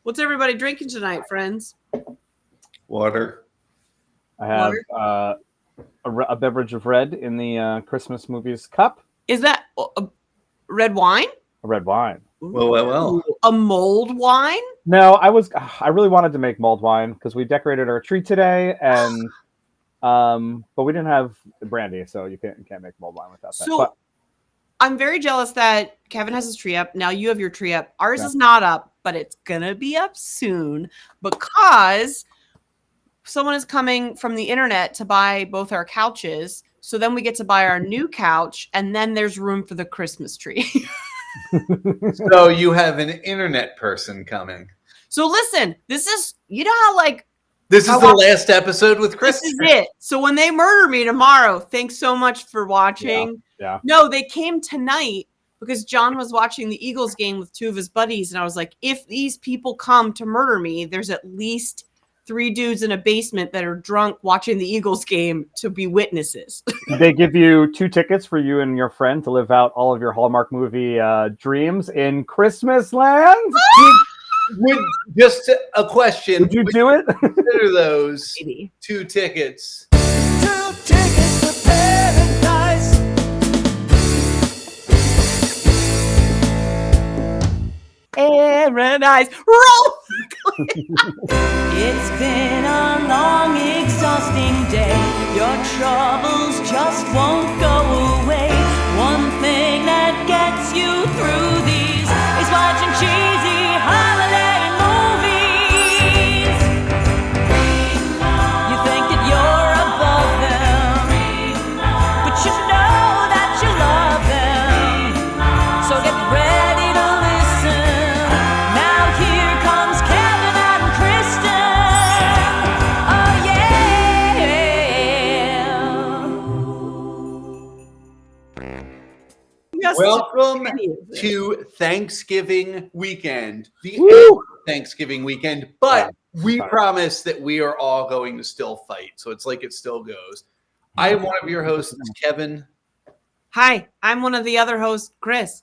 What's everybody drinking tonight, friends? Water. I have a beverage of red in the Christmas movies cup. Is that red wine? A red wine. Well. A mulled wine? No, I really wanted to make mulled wine because we decorated our tree today, and but we didn't have brandy, so you can't make mulled wine without that. So I'm very jealous that Kevin has his tree up. Now you have your tree up. Ours is not up, but it's gonna be up soon because someone is coming from the internet to buy both our couches. So then we get to buy our new couch, and then there's room for the Christmas tree. So you have an internet person coming. So listen, this is, you know how this is the last episode with Kristin. This is it. So when they murder me tomorrow, thanks so much for watching. Yeah. No, they came tonight because John was watching the Eagles game with two of his buddies. And I was like, if these people come to murder me, there's at least 3 dudes in a basement that are drunk watching the Eagles game to be witnesses. They give you 2 tickets for you and your friend to live out all of your Hallmark movie dreams in Christmas Land. Just a question. Would you do it? Consider those Maybe. 2 tickets. 2 tickets to paradise. Paradise. Roll. It's been a long, exhausting day. Your troubles just won't go away. One thing that gets you through these is watching cheesy holiday movies. You think that you're above them, but you know that you love them. So get ready to listen. Now here comes Kevin and Kristin. Oh yeah. Yes. Welcome to Thanksgiving weekend. The end of Thanksgiving weekend, but we promise that we are all going to still fight. So it's like it still goes. I am one of your hosts, Kevin. Hi, I'm one of the other hosts, Chris.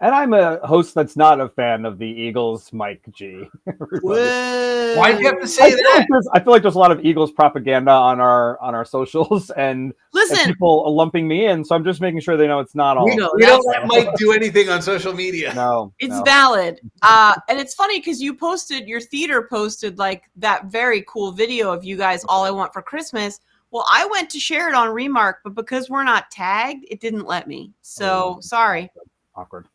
And I'm a host that's not a fan of the Eagles, Mike G. Why do you have to say that? I feel like there's a lot of Eagles propaganda on our socials, and people are lumping me in. So I'm just making sure they know it's not all. We don't let Mike do anything on social media. No, It's valid. And it's funny because your theater posted like that very cool video of you guys, All I Want for Christmas. Well, I went to share it on Remark, but because we're not tagged, it didn't let me. So sorry. Awkward.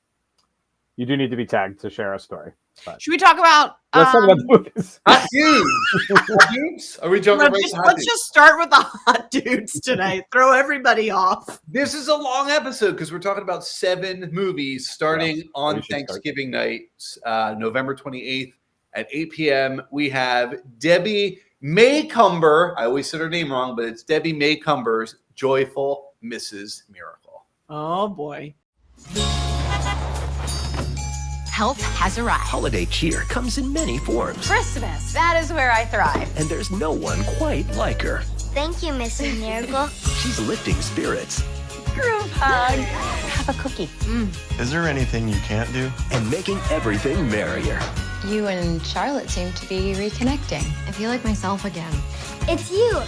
You do need to be tagged to share a story. But Should we talk about? let's talk about the movies. Hot dudes. Are we jumping right to hot Let's dudes? just start with the hot dudes tonight. Throw everybody off. This is a long episode because we're talking about 7 movies starting on Thanksgiving night, November 28th at 8 p.m. We have Debbie Macomber. I always said her name wrong, but it's Debbie Macomber's Joyful Mrs. Miracle. Oh, boy. Help has arrived. Holiday cheer comes in many forms, Christmas, that is where I thrive. and there's no one quite like her. Thank you, Mrs. Miracle. She's lifting spirits Group hug. Have a cookie. Is there anything you can't do? and making everything merrier. You and Charlotte seem to be reconnecting. I feel like myself again. It's you.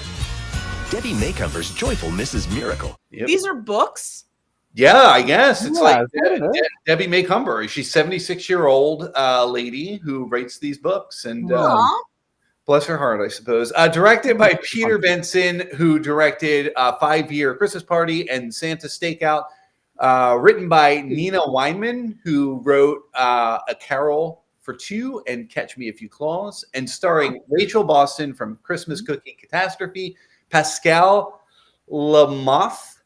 Debbie Macomber's Joyful Mrs. Miracle. Yep. These are books. Yeah, I guess it's like that's what it is. Debbie Macomber. She's 76-year-old lady who writes these books, and Aw. bless her heart, I suppose. Directed by Peter Benson, who directed 5-Year Christmas Party and Santa Stakeout. Written by Nina Weinman, who wrote A Carol for Two and Catch Me If You Claus, and starring Rachel Boston from Christmas Cookie Catastrophe, Pascal Lamoth.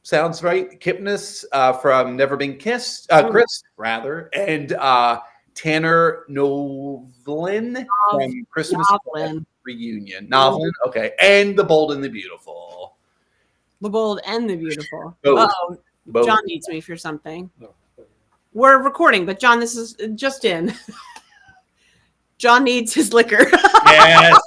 Sounds right. Kipnis from Never Been Kissed, Chris, rather, and Tanner Novlin from Christmas Reunion. Novlin, okay. And The Bold and the Beautiful. The Bold and the Beautiful. Both. Uh-oh. Both. John needs me for something. We're recording, but John, this is just in. John needs his liquor. Yes.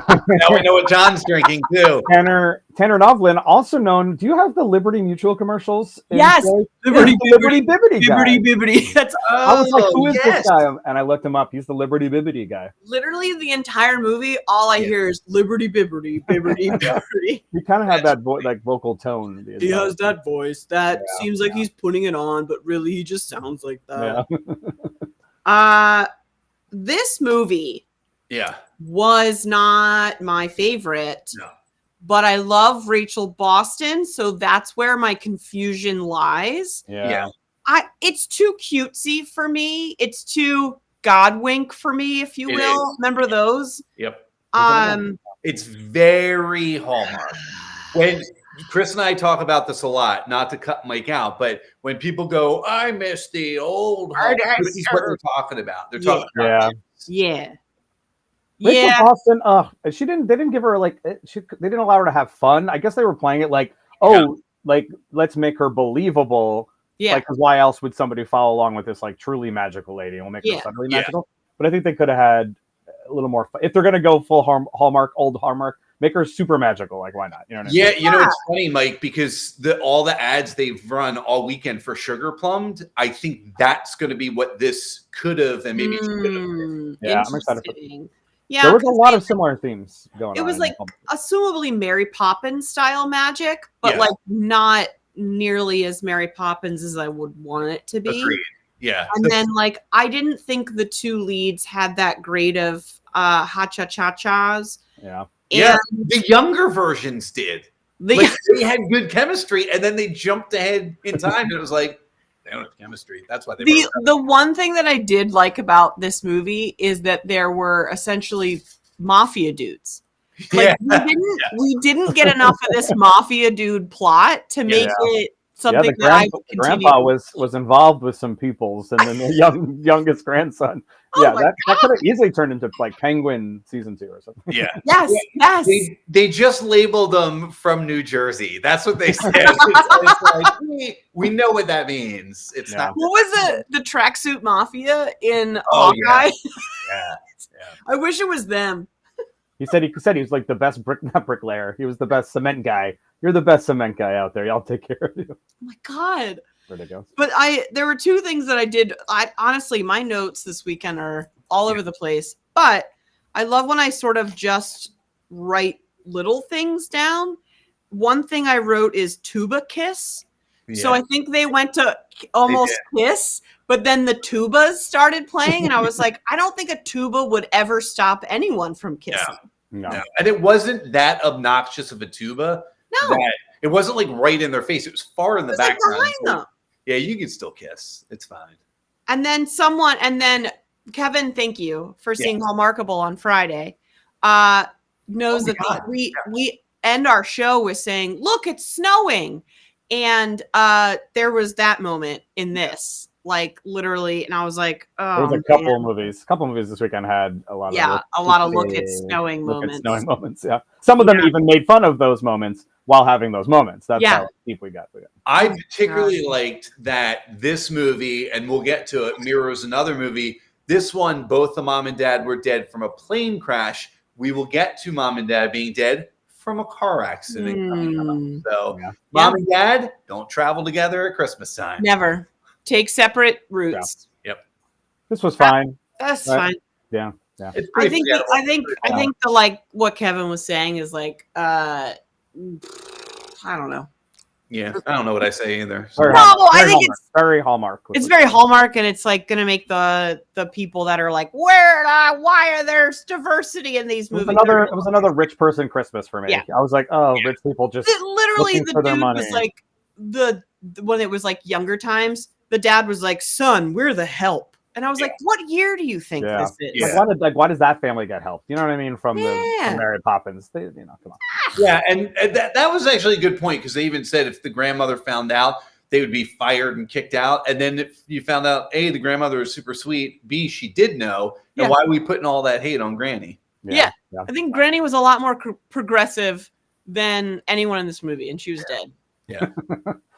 Now we know what John's drinking, too. Tanner Tanner Novlin, also known. Do you have the Liberty Mutual commercials? Yes, Liberty Bibbity guy. Bibbity Bibbity. That's I was like, who is this guy? And I looked him up. He's the Liberty Bibbity guy. literally the entire movie. All I hear is Liberty Bibbity Bibbity Bibbity. He kind of had that vocal tone. He has that voice that seems like he's putting it on, but really he just sounds like that. Yeah. This movie was not my favorite. No. But I love Rachel Boston, so that's where my confusion lies. Yeah. It's too cutesy for me. It's too Godwink for me, if you will. Remember those? Yep. Um, It's very Hallmark. When Chris and I talk about this a lot, not to cut Mike out, but when people go, I miss the old Hallmark, this is what they're talking about. They're talking about Rachel Boston, they didn't give her they didn't allow her to have fun. I guess they were playing it like, let's make her believable. Yeah. Like, 'cause why else would somebody follow along with this like truly magical lady and we'll make her suddenly magical? But I think they could have had a little more fun. If they're gonna go full Hallmark, old Hallmark, make her super magical. Like, why not? You know what I mean? You know, it's funny, Mike, because all the ads they've run all weekend for Sugar Plumbed, I think that's going to be what this could have and maybe should have been. Yeah, I'm excited for it. Yeah, there was a lot of similar themes going on. It was like assumably Mary Poppins style magic, but like not nearly as Mary Poppins as I would want it to be. Agreed. Yeah. And then like I didn't think the two leads had that great of ha-cha-cha-chas. Yeah. Yeah, the younger versions did. They had good chemistry, and then they jumped ahead in time, and it was like, they don't have chemistry. That's why they the one thing that I did like about this movie is that there were essentially mafia dudes. Like we didn't get enough of this mafia dude plot to make it something that I would continue. Grandpa was involved with some peoples, and then the youngest grandson. That could have easily turned into like Penguin season 2 or something. Yeah. Yes. They just labeled them from New Jersey. That's what they said. it's like, we know what that means. It's not. What was the tracksuit mafia in Hawkeye? Yeah. I wish it was them. He said he was like the best bricklayer. He was the best cement guy. You're the best cement guy out there. I'll take care of you. Oh my God. Ridiculous. But there were two things that I did. Honestly, my notes this weekend are all over the place. But I love when I sort of just write little things down. One thing I wrote is tuba kiss. Yeah. So I think they went to almost kiss, but then the tubas started playing, and I was like, I don't think a tuba would ever stop anyone from kissing. No. And it wasn't that obnoxious of a tuba. No. It wasn't like right in their face. It was far in the background. Like behind them. Yeah, you can still kiss. It's fine. And then Kevin, thank you for seeing Hallmarkable on Friday. Knows that we end our show with saying, look, it's snowing. And there was that moment in this, like literally, and I was like, oh, there was a couple movies. A couple movies this weekend had a lot of look at snowing moments. Yeah, some of them even made fun of those moments while having those moments. That's how deep we got. I particularly liked that this movie, and we'll get to it, mirrors another movie. This one, both the mom and dad were dead from a plane crash. We will get to mom and dad being dead from a car accident coming up. So mom and dad don't travel together at Christmas time. Never. Take separate routes. Yep. This was fine. That's fine. Yeah. I think the like what Kevin was saying is like I don't know. Yeah, I don't know what I say either. I think it's very Hallmark. It's very Hallmark, and it's like gonna make the people that are like, why are there diversity in these movies? It was another rich person Christmas for me. Yeah. I was like, rich people just literally the dude was like when it was like younger times, the dad was like, son, we're the help. And I was like, what year do you think this is? Yeah. Why does that family get help? You know what I mean? From Mary Poppins. Come on. Yeah, and that was actually a good point, because they even said if the grandmother found out, they would be fired and kicked out. And then if you found out, A, the grandmother is super sweet, B, she did know, and why are we putting all that hate on Granny? Yeah. I think Granny was a lot more progressive than anyone in this movie, and she was dead. Yeah.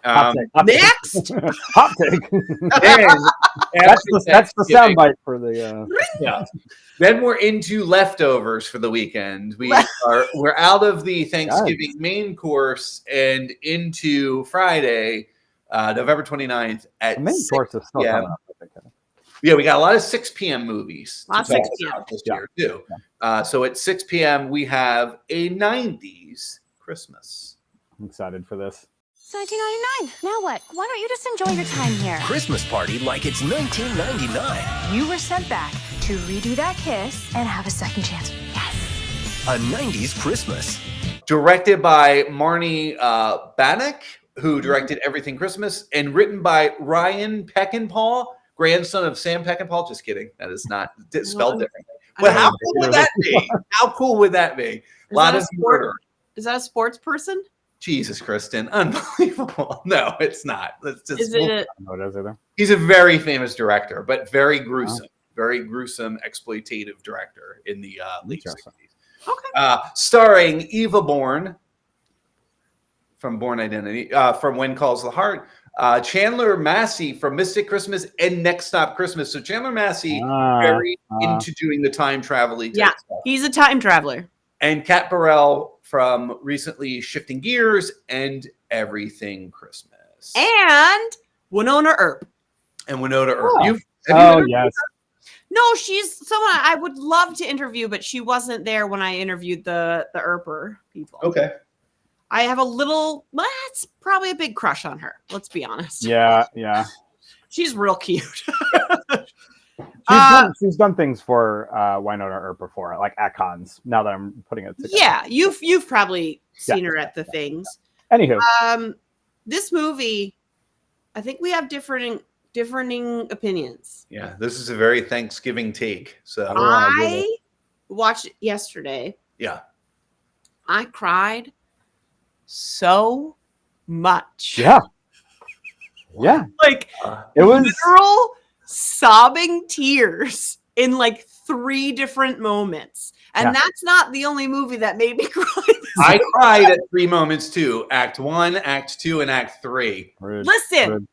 Hot take, hot take. Next, Hot take. Then, That's the soundbite for the. Yeah. Then we're into leftovers for the weekend. We're out of the Thanksgiving main course and into Friday, November 29th at The main 6 course is still p.m. coming up, I think. Yeah, we got a lot of 6 p.m. movies. Lot of to 6 talk p.m. about this year too. So at 6 p.m. we have a 90s Christmas. I'm excited for this. It's $19.99. Now what? Why don't you just enjoy your time here? Christmas party like it's 1999. You were sent back to redo that kiss and have a second chance. Yes. A 90s Christmas. Directed by Marnie Bannock, who directed Everything Christmas, and written by Ryan Peckinpah, grandson of Sam Peckinpah. Just kidding. That is not spelled differently. But how cool would that be? How cool would that be? A lot of murder. Is that a sports person? Jesus, Kristin, unbelievable. No, it's not. Let's just. Is it? He's a very famous director, but very gruesome, exploitative director in the late 60s. Okay. Starring Eva Bourne from Bourne Identity, from When Calls the Heart, Chandler Massey from Mystic Christmas and Next Stop Christmas. So Chandler Massey very into doing the time travel. Yeah, he's a time traveler. And Kat Burrell from recently Shifting Gears and Everything Christmas. And Winona Earp. Oh. Yes. No, she's someone I would love to interview, but she wasn't there when I interviewed the Earper people. Okay. I have that's probably a big crush on her. Let's be honest. Yeah. She's real cute. She's done things for Winona Earp before, like at cons. Now that I'm putting it together. Yeah, you've probably seen her at the things. Anywho, this movie, I think we have differing opinions. Yeah, this is a very Thanksgiving take. So I watched it yesterday. Yeah. I cried so much. Yeah. Like it was literal sobbing tears in like 3 different moments. And that's not the only movie that made me cry. I cried at 3 moments too. Act 1, Act 2, and Act 3. Listen,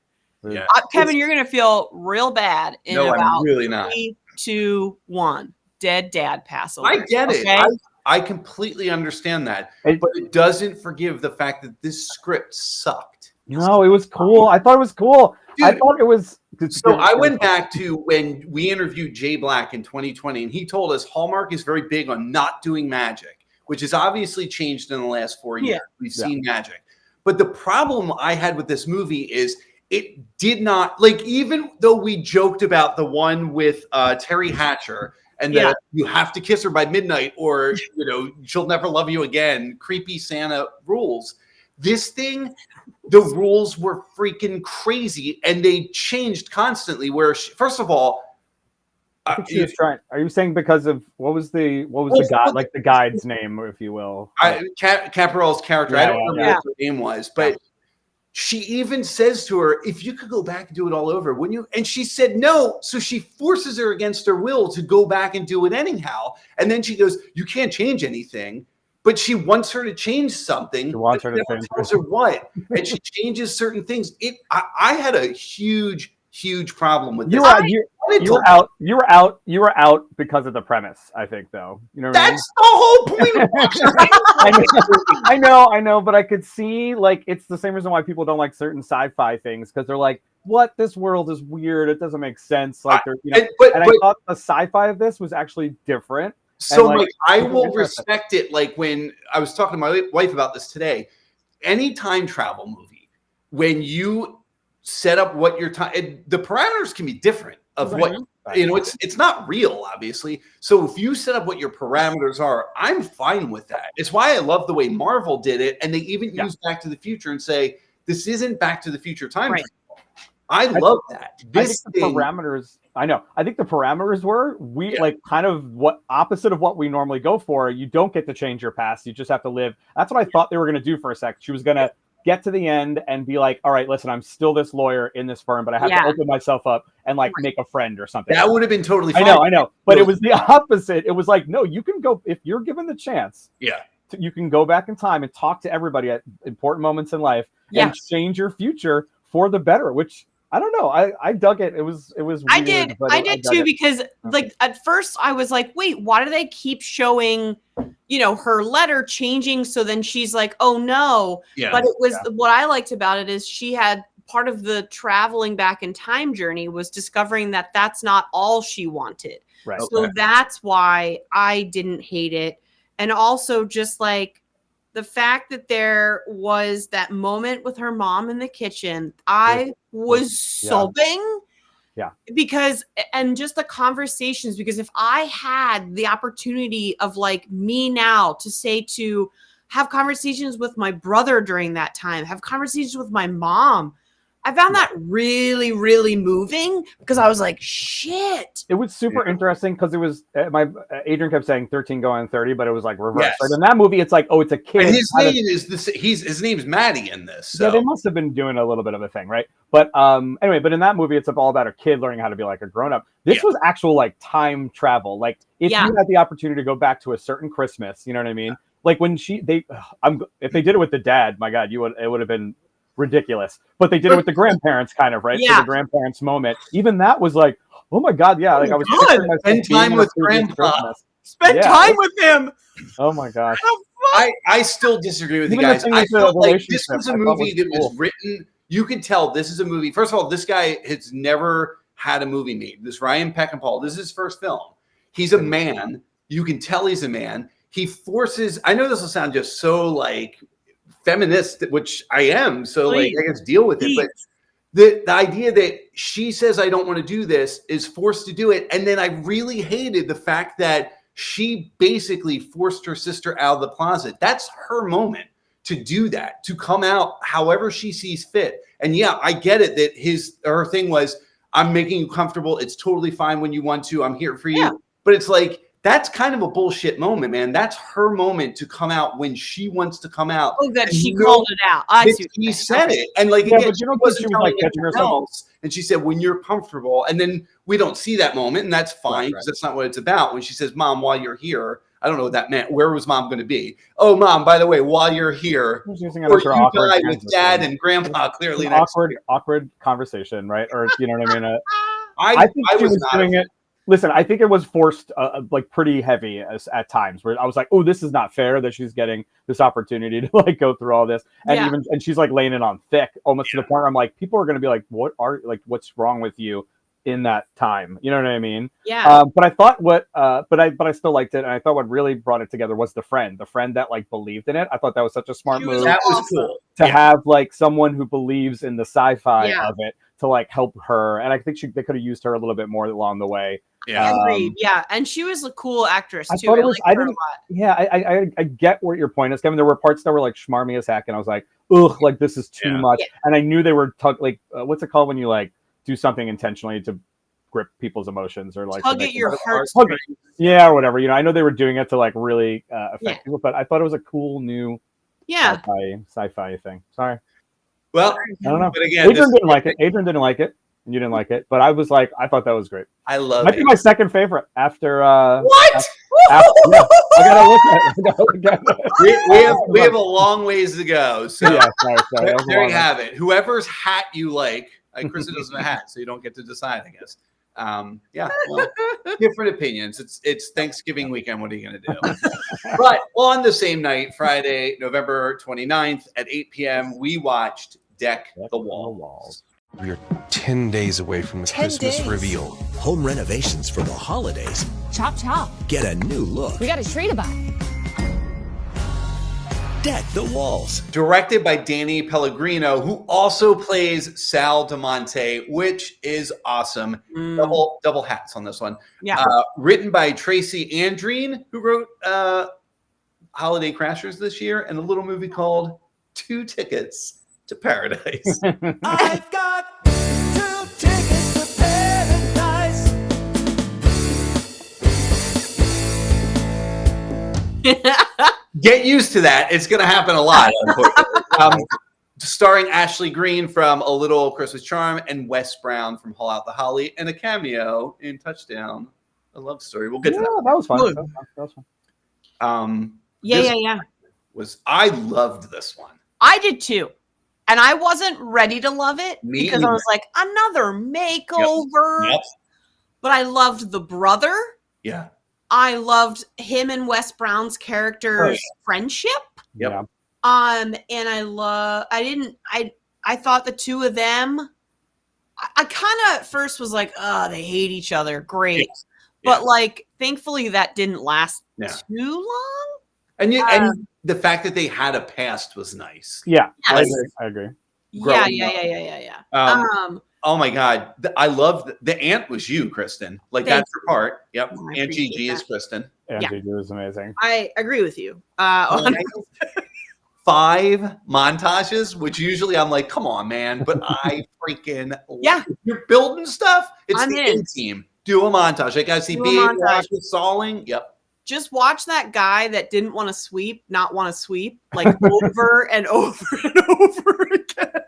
Yeah. Kevin, you're going to feel real bad in about I'm really not. 3, 2, 1. Dead dad pass away. I get it. Okay? I completely understand that. But it doesn't forgive the fact that this script sucked. No, it was cool. I thought it was cool. Dude, I thought it was. So I went back to when we interviewed Jay Black in 2020, and he told us Hallmark is very big on not doing magic, which has obviously changed in the last 4 years. We've seen magic. But the problem I had with this movie is it did not, like, even though we joked about the one with Terry Hatcher and that you have to kiss her by midnight or, she'll never love you again, creepy Santa rules. This thing, the rules were freaking crazy and they changed constantly. Where first of all, she was trying. Are you saying because of what was the guy, like the guide's name, if you will? Caparel's character. I don't remember what her name was, but she even says to her, "If you could go back and do it all over, wouldn't you?" And she said no. So she forces her against her will to go back and do it anyhow. And then she goes, "You can't change anything." But she wants her to change something. She wants her to change what? And she changes certain things. I had a huge problem with this. You were out because of the premise, I think, though. You know what That's the whole point. I know, but I could see, like, it's the same reason why people don't like certain sci-fi things, because they're like, what? This world is weird. It doesn't make sense. Like, I thought the sci-fi of this was actually different. So, I will respect it. Like, when I was talking to my wife about this today, any time travel movie, when you set up what your time, the parameters can be different of what, it's not real, obviously. So if you set up what your parameters are, I'm fine with that. It's why I love the way Marvel did it. And they even use Back to the Future and say, this isn't Back to the Future time travel. I love that. I think the parameters were kind of what opposite of what we normally go for. You don't get to change your past. You just have to live. That's what I thought they were going to do for a sec. She was going to get to the end and be like, all right, listen, I'm still this lawyer in this firm, but I have to open myself up and make a friend or something. That would have been totally fine. I know. But it was the opposite. It was like, no, you can go if you're given the chance. Yeah. you can go back in time and talk to everybody at important moments in life and change your future for the better, which I don't know. I dug it. It was weird. I did too, because like at first I was like, wait, why do they keep showing, her letter changing? So then she's like, oh no. Yeah. But it was what I liked about it is she had part of the traveling back in time journey was discovering that that's not all she wanted. Right. So that's why I didn't hate it. And also just like the fact that there was that moment with her mom in the kitchen, I was sobbing. Yeah. Because, and just the conversations, because if I had the opportunity of like me now to have conversations with my brother during that time, have conversations with my mom, I found that really, really moving because I was like, shit. It was super interesting because it was Adrian kept saying 13 going on 30, but it was like reverse. Yes. Right? In that movie, it's like, oh, it's a kid. And his name is his name's Maddie in this. So. Yeah, they must have been doing a little bit of a thing, right? But anyway, but in that movie, it's all about a kid learning how to be like a grown up. This was actual like time travel. Like if you had the opportunity to go back to a certain Christmas, you know what I mean? Like when if they did it with the dad, my God, it would have been ridiculous, but they did it with the grandparents kind of, right? For the grandparents moment. Even that was like, oh my God, yeah. Like I was spend time with grandpa. Spend time with him. Oh my gosh. I still disagree with you guys. I felt like this was a movie that was written. You could tell this is a movie. First of all, this guy has never had a movie made. This Ryan Peckinpah, this is his first film. He's a man. You can tell he's a man. He forces, I know this will sound just so like feminist, which I am, so like I guess deal with it. But the idea that she says I don't want to do this is forced to do it, and then I really hated the fact that she basically forced her sister out of the closet. That's her moment to do that, to come out however she sees fit. And yeah, I get it that her thing was, I'm making you comfortable. It's totally fine when you want to. I'm here for you. Yeah. But it's like, that's kind of a bullshit moment, man. That's her moment to come out when she wants to come out. Oh, that she called it out. She said it. And like, again, she wasn't telling anyone else. And she said, when you're comfortable. And then we don't see that moment. And that's fine because that's not what it's about. When she says, Mom, while you're here, I don't know what that meant. Where was Mom going to be? Oh, Mom, by the way, while you're here, or you die with Dad and Grandpa clearly. Awkward conversation, right? Or, you know what I mean? I think she was doing it. Listen, I think it was forced, like pretty heavy at times, where I was like, "Oh, this is not fair that she's getting this opportunity to like go through all this," and and she's like laying it on thick, almost to the point where I'm like, people are going to be like, what's wrong with you in that time?" You know what I mean? Yeah. But I thought but I still liked it, and I thought what really brought it together was the friend that like believed in it. I thought that was such a smart move. That was cool to have like someone who believes in the sci-fi of it to like help her, and I think they could have used her a little bit more along the way. Yeah, agreed. Yeah, and she was a cool actress too. I thought it was. I get what your point is, Kevin. There were parts that were like schmarmy as heck, and I was like, ugh, like this is too much. And I knew they were what's it called when you like do something intentionally to grip people's emotions or like tug at your heart. Yeah, or whatever. You know, I know they were doing it to like really affect people, but I thought it was a cool new sci-fi thing. Sorry. Well, I don't know. But again, Adrian didn't like it. Adrian didn't like it. And you didn't like it, but I was like, I thought that was great. I love it. Might be my second favorite after. What? I gotta look at it. We have a long ways to go. So yeah, sorry. There you have it. Whoever's hat you like, Kristen doesn't have a hat, so you don't get to decide, I guess. Well, different opinions. It's Thanksgiving weekend. What are you going to do? But on the same night, Friday, November 29th at 8 p.m., we watched Deck the Walls. We are 10 days away from the Christmas reveal. Home renovations for the holidays. Chop, chop. Get a new look. We got a tree to buy. Deck the Walls. Directed by Danny Pellegrino, who also plays Sal DeMonte, which is awesome. Double hats on this one. Yeah. Written by Tracy Andreen, who wrote Holiday Crashers this year, and a little movie called 2 Tickets to Paradise. I've got 2 tickets to paradise. Get used to that. It's going to happen a lot, unfortunately. Starring Ashley Greene from A Little Christmas Charm and Wes Brown from Haul Out the Holly, and a cameo in Touchdown, A Love Story. We'll get to that. That was fun. That was fun. Yeah. I loved this one. I did too. And I wasn't ready to love it Me because either. I was like, another makeover. Yep. But I loved the brother. Yeah. I loved him and Wes Brown's character's friendship. Yep. And I thought the two of them, I kind of at first was like, oh, they hate each other. Great. Yes. But like, thankfully that didn't last Yeah. too long. And the fact that they had a past was nice. Yeah. Yes. I agree. Yeah. Oh my God. I love the aunt was you, Kristin. Like Thank that's your part. Yep. Oh, I Aunt appreciate Gigi is that. Kristin. Yeah, Yeah. Gigi was amazing. I agree with you. 5 montages, which usually I'm like, come on, man. But I freaking Yeah. if you're building stuff. It's I'm the in. A-team. Do a montage. Like I see Do a Babe montage. with Stalling. Yep. Just watch that guy that didn't want to sweep, not want to sweep, like over and over and over again.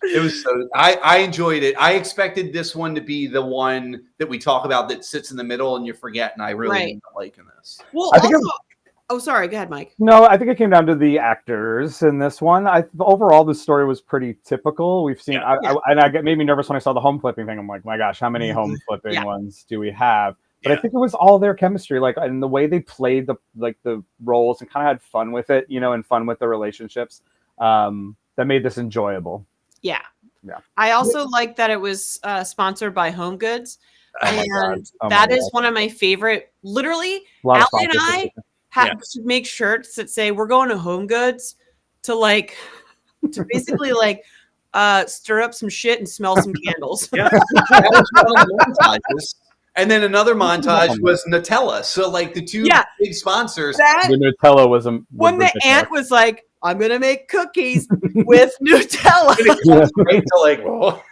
It was so I enjoyed it. I expected this one to be the one that we talk about that sits in the middle and you forget, and I really Right. ended up liking this. Well, I think also, oh, sorry. Go ahead, Mike. No, I think it came down to the actors in this one. Overall, the story was pretty typical. We've seen, it made me nervous when I saw the home flipping thing. I'm like, my gosh, how many home flipping ones do we have? But I think it was all their chemistry, like, and the way they played the roles and kind of had fun with it, and fun with the relationships. That made this enjoyable. Yeah. Yeah. I also like that it was sponsored by Home Goods. Oh my And that is one of my favorite. Literally, Allie and I have to make shirts that say we're going to Home Goods to basically stir up some shit and smell some candles. Yeah. That was one of the montages. And then another montage was Nutella. So like the two big sponsors. The Nutella was when the aunt was like, I'm gonna make cookies with Nutella.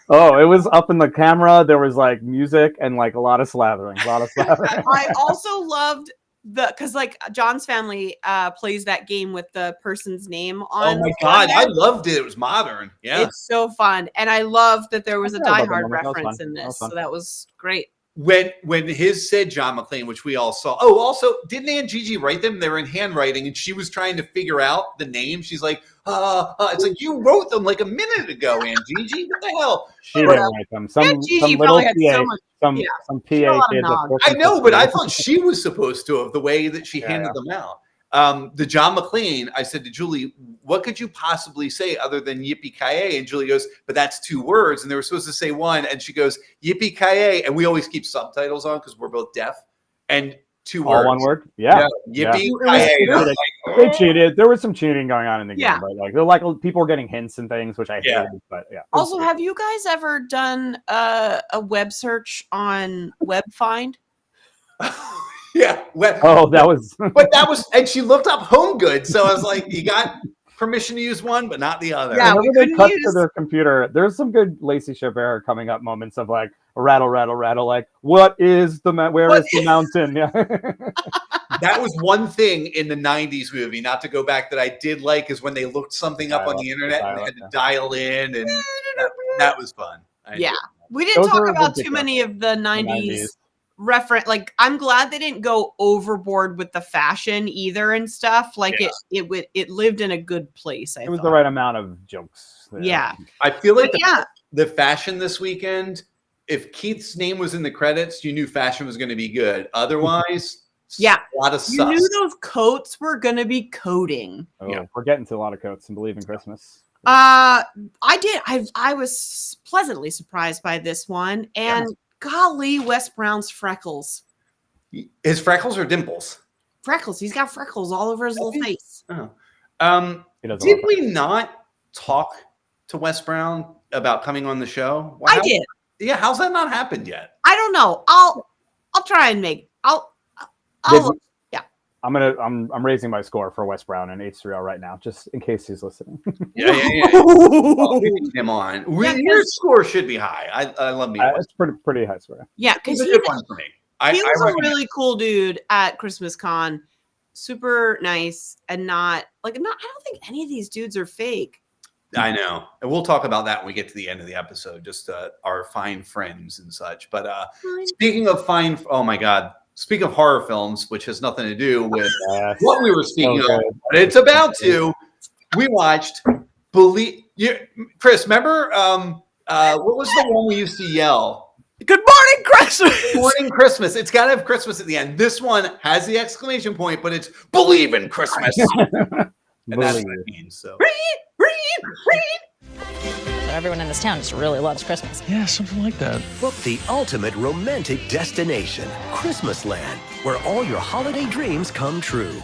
Oh, it was up in the camera. There was like music and like a lot of slathering. I also loved because like John's family plays that game with the person's name on. Oh my God, I loved it. It was modern. Yeah, it's so fun, and I love that there was a Die Hard that. reference in this, so that was great. When his said John McClane, which we all saw. Oh, also, didn't Aunt Gigi write them? They were in handwriting, and she was trying to figure out the name. She's like, it's like, you wrote them like a minute ago, Aunt Gigi. What the hell? She didn't write them. Some little PA, some PA kids. I know, but I thought she was supposed to have, the way that she handed them out. The John McClane, I said to Julie, what could you possibly say other than yippee-ki-yay? And Julie goes, but that's 2 words. And they were supposed to say one. And she goes, yippee-ki-yay. And we always keep subtitles on because we're both deaf. And 2 words. All one word? Yeah. Yippee-ki-yay. They cheated. There was some cheating going on in the game. But people were getting hints and things, which I hated. But yeah. Also, have you guys ever done a web search on WebFind? Yeah. That was. But that was, and she looked up Home Goods. So I was like, you got permission to use one, but not the other. Yeah, whenever they cut to their computer, there's some good Lacey Chabert coming up moments of like rattle, rattle, rattle. Like, where is the mountain? Yeah. That was one thing in the 90s movie, not to go back, that I did like, is when they looked something up on the internet and had to dial in, and that was fun. We didn't talk about too many of the 90s reference. Like, I'm glad they didn't go overboard with the fashion either and stuff. Like it lived in a good place. It was the right amount of jokes. Yeah. I feel like the fashion this weekend, if Keith's name was in the credits, you knew fashion was going to be good. Otherwise, a lot of sus. You knew those coats were going to be coating. Oh, we're getting to a lot of coats and Believe in Christmas. I did. I was pleasantly surprised by this one. And golly, Wes Brown's freckles. His freckles or dimples? Freckles. He's got freckles all over his little face. Oh. Did we not talk to Wes Brown about coming on the show? I did. Yeah, how's that not happened yet? I don't know. I'll try and make. I'm raising my score for Wes Brown and H3L right now, just in case he's listening. Yeah. We need him on. Your score should be high. I love me. It's pretty high score. Yeah, because he's a good one for me. He was a really cool dude at Christmas Con. Super nice and not. I don't think any of these dudes are fake. I know. And we'll talk about that when we get to the end of the episode, just our fine friends and such. But speaking of fine, oh my God, speaking of horror films, which has nothing to do with Yes. what we were speaking So of, good. but it's about to. We watched Chris, remember what was the one we used to yell? Good morning, Christmas. Good morning, Christmas. It's got to have Christmas at the end. This one has the exclamation point, but it's believe in Christmas. And that's what it means. So Everyone in this town just really loves Christmas. Yeah, something like that. Book the ultimate romantic destination, Christmas Land, where all your holiday dreams come true.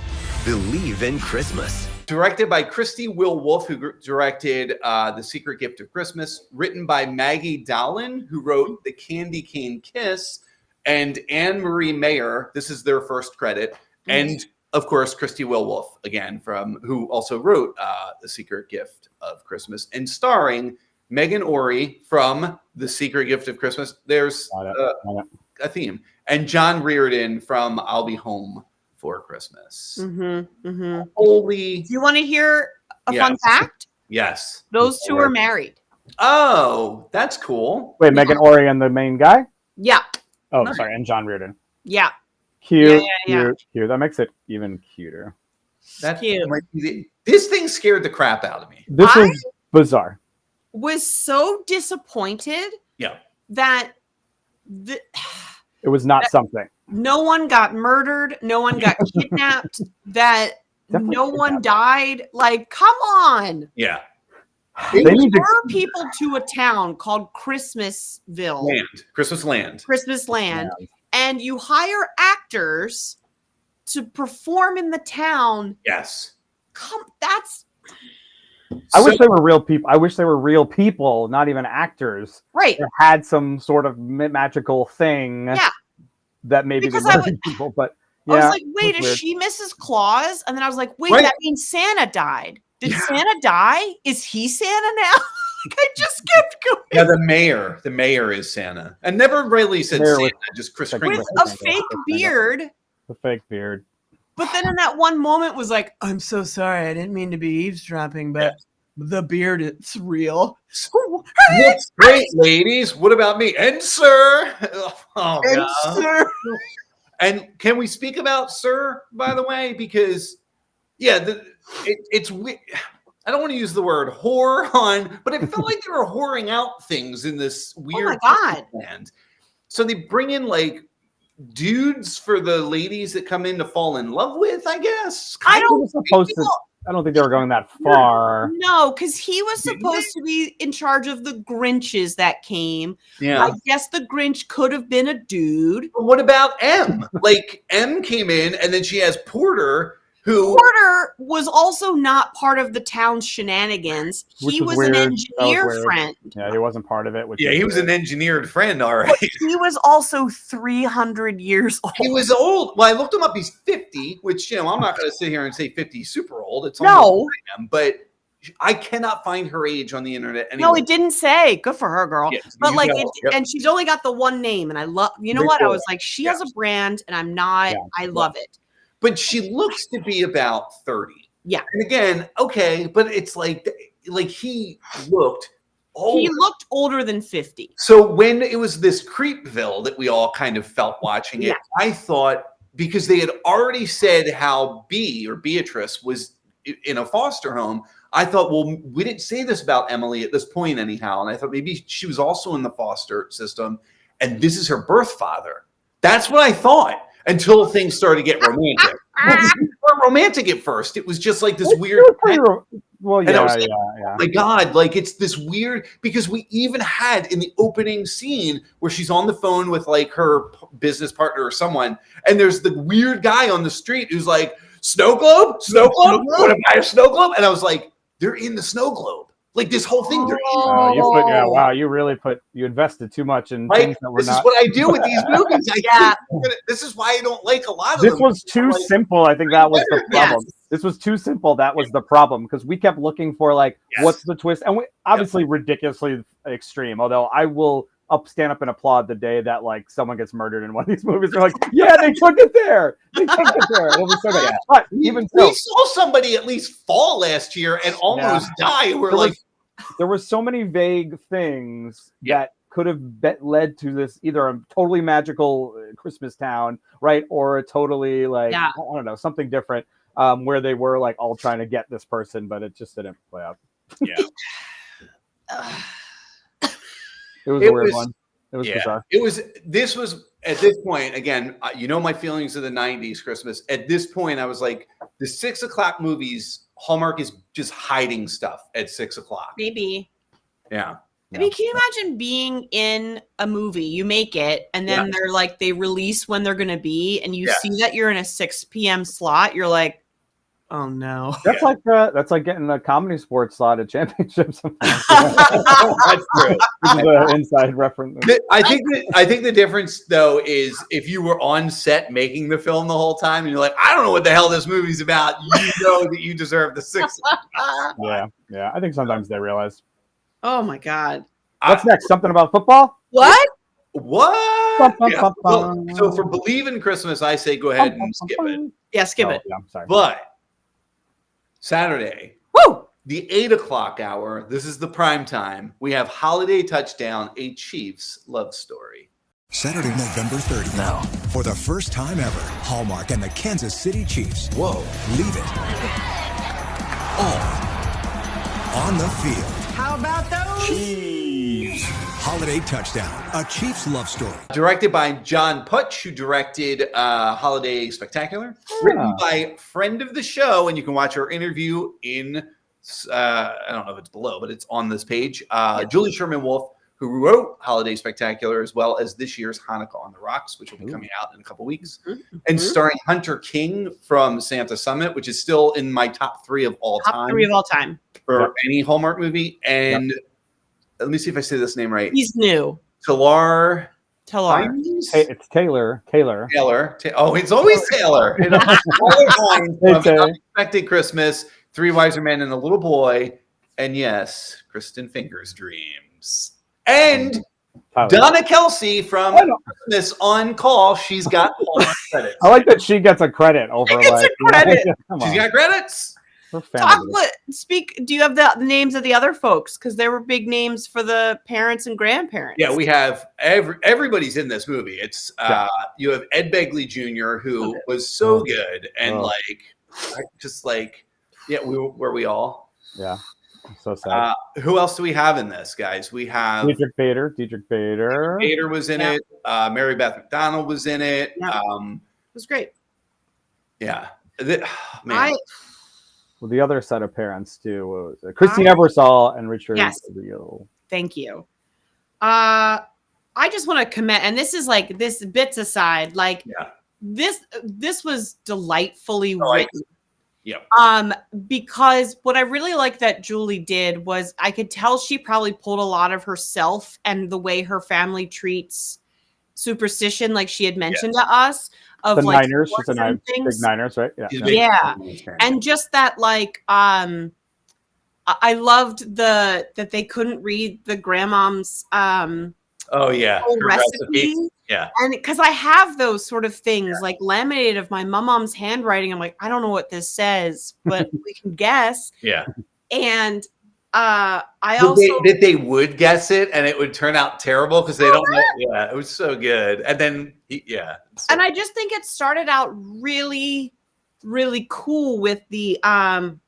Believe in Christmas. directed by Kristin Wolf, who directed The Secret Gift of Christmas, written by Maggie Dowling, who wrote The Candy Cane Kiss, and Anne Marie Mayer. This is their first credit. And of course, Kristin Wolf, again, who also wrote The Secret Gift of Christmas, and starring Megan Ory from The Secret Gift of Christmas. There's a theme. And John Reardon from I'll Be Home for Christmas. Holy. Do you want to hear a fun fact? Yes. Those two are married. Oh, that's cool. Wait, Megan Ory and the main guy? Yeah. Oh, sorry, and John Reardon. Yeah. Cute, cute. That makes it even cuter. That's cute. This thing scared the crap out of me. This is bizarre. Was so disappointed. Yeah. That it was not something. No one got murdered. No one got kidnapped. No one died. Like, come on. Yeah. They lure people to a town called Christmasville. Christmas Land. And you hire actors to perform in the town. Yes. I wish they were real people. I wish they were real people, not even actors. Right. That had some sort of magical thing. Yeah. That maybe they murdered people, but I was like, wait, is she Mrs. Claus? And then I was like, wait, that means Santa died. Did Santa die? Is he Santa now? Like, I just kept going. Yeah, the mayor is Santa. And never really said Santa, just Chris Kringle. With a fake beard. The fake beard. But then in that one moment was like, I'm so sorry. I didn't mean to be eavesdropping, but the beard is real. That's great, ladies. What about me? And sir. Oh, and sir. And can we speak about sir, by the way? Because, it's I don't want to use the word whore on, but it felt like they were whoring out things in this weird land. So they bring in like dudes for the ladies that come in to fall in love with, I guess. I don't think they were going that far. No, because he was supposed to be in charge of the Grinches that came. Yeah. I guess the Grinch could have been a dude. But what about M? Like M came in and then she has Porter, who was also not part of the town's shenanigans. He was an engineer friend. Yeah, he wasn't part of it. He was an engineered friend, all right. But he was also 300 years old. He was old. Well, I looked him up. He's 50, which, I'm not going to sit here and say 50 is super old. It's almost I am, but I cannot find her age on the internet anymore. No, it didn't say. Good for her, girl. Yeah, but like, and she's only got the one name, and I love. You know what? I was like, she has a brand, and I'm not. I love it. But she looks to be about 30. Yeah. And again, okay, but it's like he looked old. He looked older than 50. So when it was this Creepville that we all kind of felt watching it, I thought, because they had already said how Beatrice was in a foster home, I thought, well, we didn't say this about Emily at this point anyhow. And I thought maybe she was also in the foster system and this is her birth father. That's what I thought. Until things started to get romantic. Romantic at first. It was just like this weird. Well, yeah. Oh my God, like it's this weird, because we even had in the opening scene where she's on the phone with like her business partner or someone, and there's the weird guy on the street who's like, snow globe? What, am I a snow globe? And I was like, they're in the snow globe. Like this whole thing. You invested too much in like, things that were this is what I do with these movies. This is why I don't like a lot of them. This was too simple. I think that was the problem. This was too simple. That was the problem, because we kept looking for like, what's the twist? And we obviously ridiculously extreme. Although I will stand up and applaud the day that like someone gets murdered in one of these movies. They're like, yeah, they took it there. It'll be so good. But even so, we saw somebody at least fall last year and almost die. There were so many vague things that could have led to this either a totally magical Christmas Town, right? Or totally like I don't know, something different, where they were like all trying to get this person, but it just didn't play out. Yeah. It was a weird one. It was bizarre. This was at this point, again, you know my feelings of the 90s Christmas. At this point, I was like, the 6 o'clock movies, Hallmark is just hiding stuff at 6 o'clock. Maybe. Yeah. I mean, can you imagine being in a movie, you make it, and then they're like, they release when they're going to be, and you see that you're in a 6 p.m. slot. You're like, oh no. That's like getting a comedy sports slot at championships. That's true. This is an inside reference. I think the difference though is if you were on set making the film the whole time and you're like, I don't know what the hell this movie's about. You know that you deserve the 6. Yeah. I think sometimes they realize. Oh my God. What's next? Something about football? What? Yeah. Well, so for Believe in Christmas, I say go ahead and skip it. Yeah, skip it. Yeah, I'm sorry. But Saturday, the 8 o'clock hour, this is the prime time. We have Holiday Touchdown, a Chiefs love story. Saturday, November 30th. Now, for the first time ever, Hallmark and the Kansas City Chiefs. Leave it all on the field. How about those? Chiefs. Holiday Touchdown, a Chiefs love story. Directed by John Putch, who directed Holiday Spectacular. Written by friend of the show, and you can watch our interview in, I don't know if it's below, but it's on this page. Julie Sherman-Wolf, who wrote Holiday Spectacular, as well as this year's Hanukkah on the Rocks, which will be coming out in a couple weeks. And starring Hunter King from Santa Summit, which is still in my top 3 of all time. Top 3 of all time. For any Hallmark movie. And let me see if I say this name right. He's new. Taylor. Hey, it's Taylor. Oh, it's always Taylor. Unexpected Christmas, 3 Wiser Men and a Little Boy. And yes, Kristin Finger's Dreams. And Donna Kelsey from Christmas on Call. She's got Hallmark credits. I like that she gets a credit over like She's got credits. Do you have the names of the other folks? Because there were big names for the parents and grandparents. Yeah, we have everybody's in this movie. It's you have Ed Begley Jr., who was so good, and were we all? Yeah, so sad. Who else do we have in this, guys? We have Dietrich Bader. Bader was in it. Mary Beth McDonald was in it. Yeah. It was great. Yeah, man. Well, the other set of parents too was Christine Ebersol and Richard. Rio. Thank you. I just want to commend, and this is like this bits aside, like this was delightfully written. Because what I really like that Julie did was I could tell she probably pulled a lot of herself and the way her family treats superstition, like she had mentioned to us. Of the like Niners, she's a big Niners, right? Yeah. And just that, like, I loved that they couldn't read the grandmom's recipe. Yeah. And because I have those sort of things like laminated of my mom's handwriting. I'm like, I don't know what this says, but we can guess. Yeah. And they would guess it and it would turn out terrible because they don't know. Yeah, it was so good. And then and I just think it started out really, really cool with the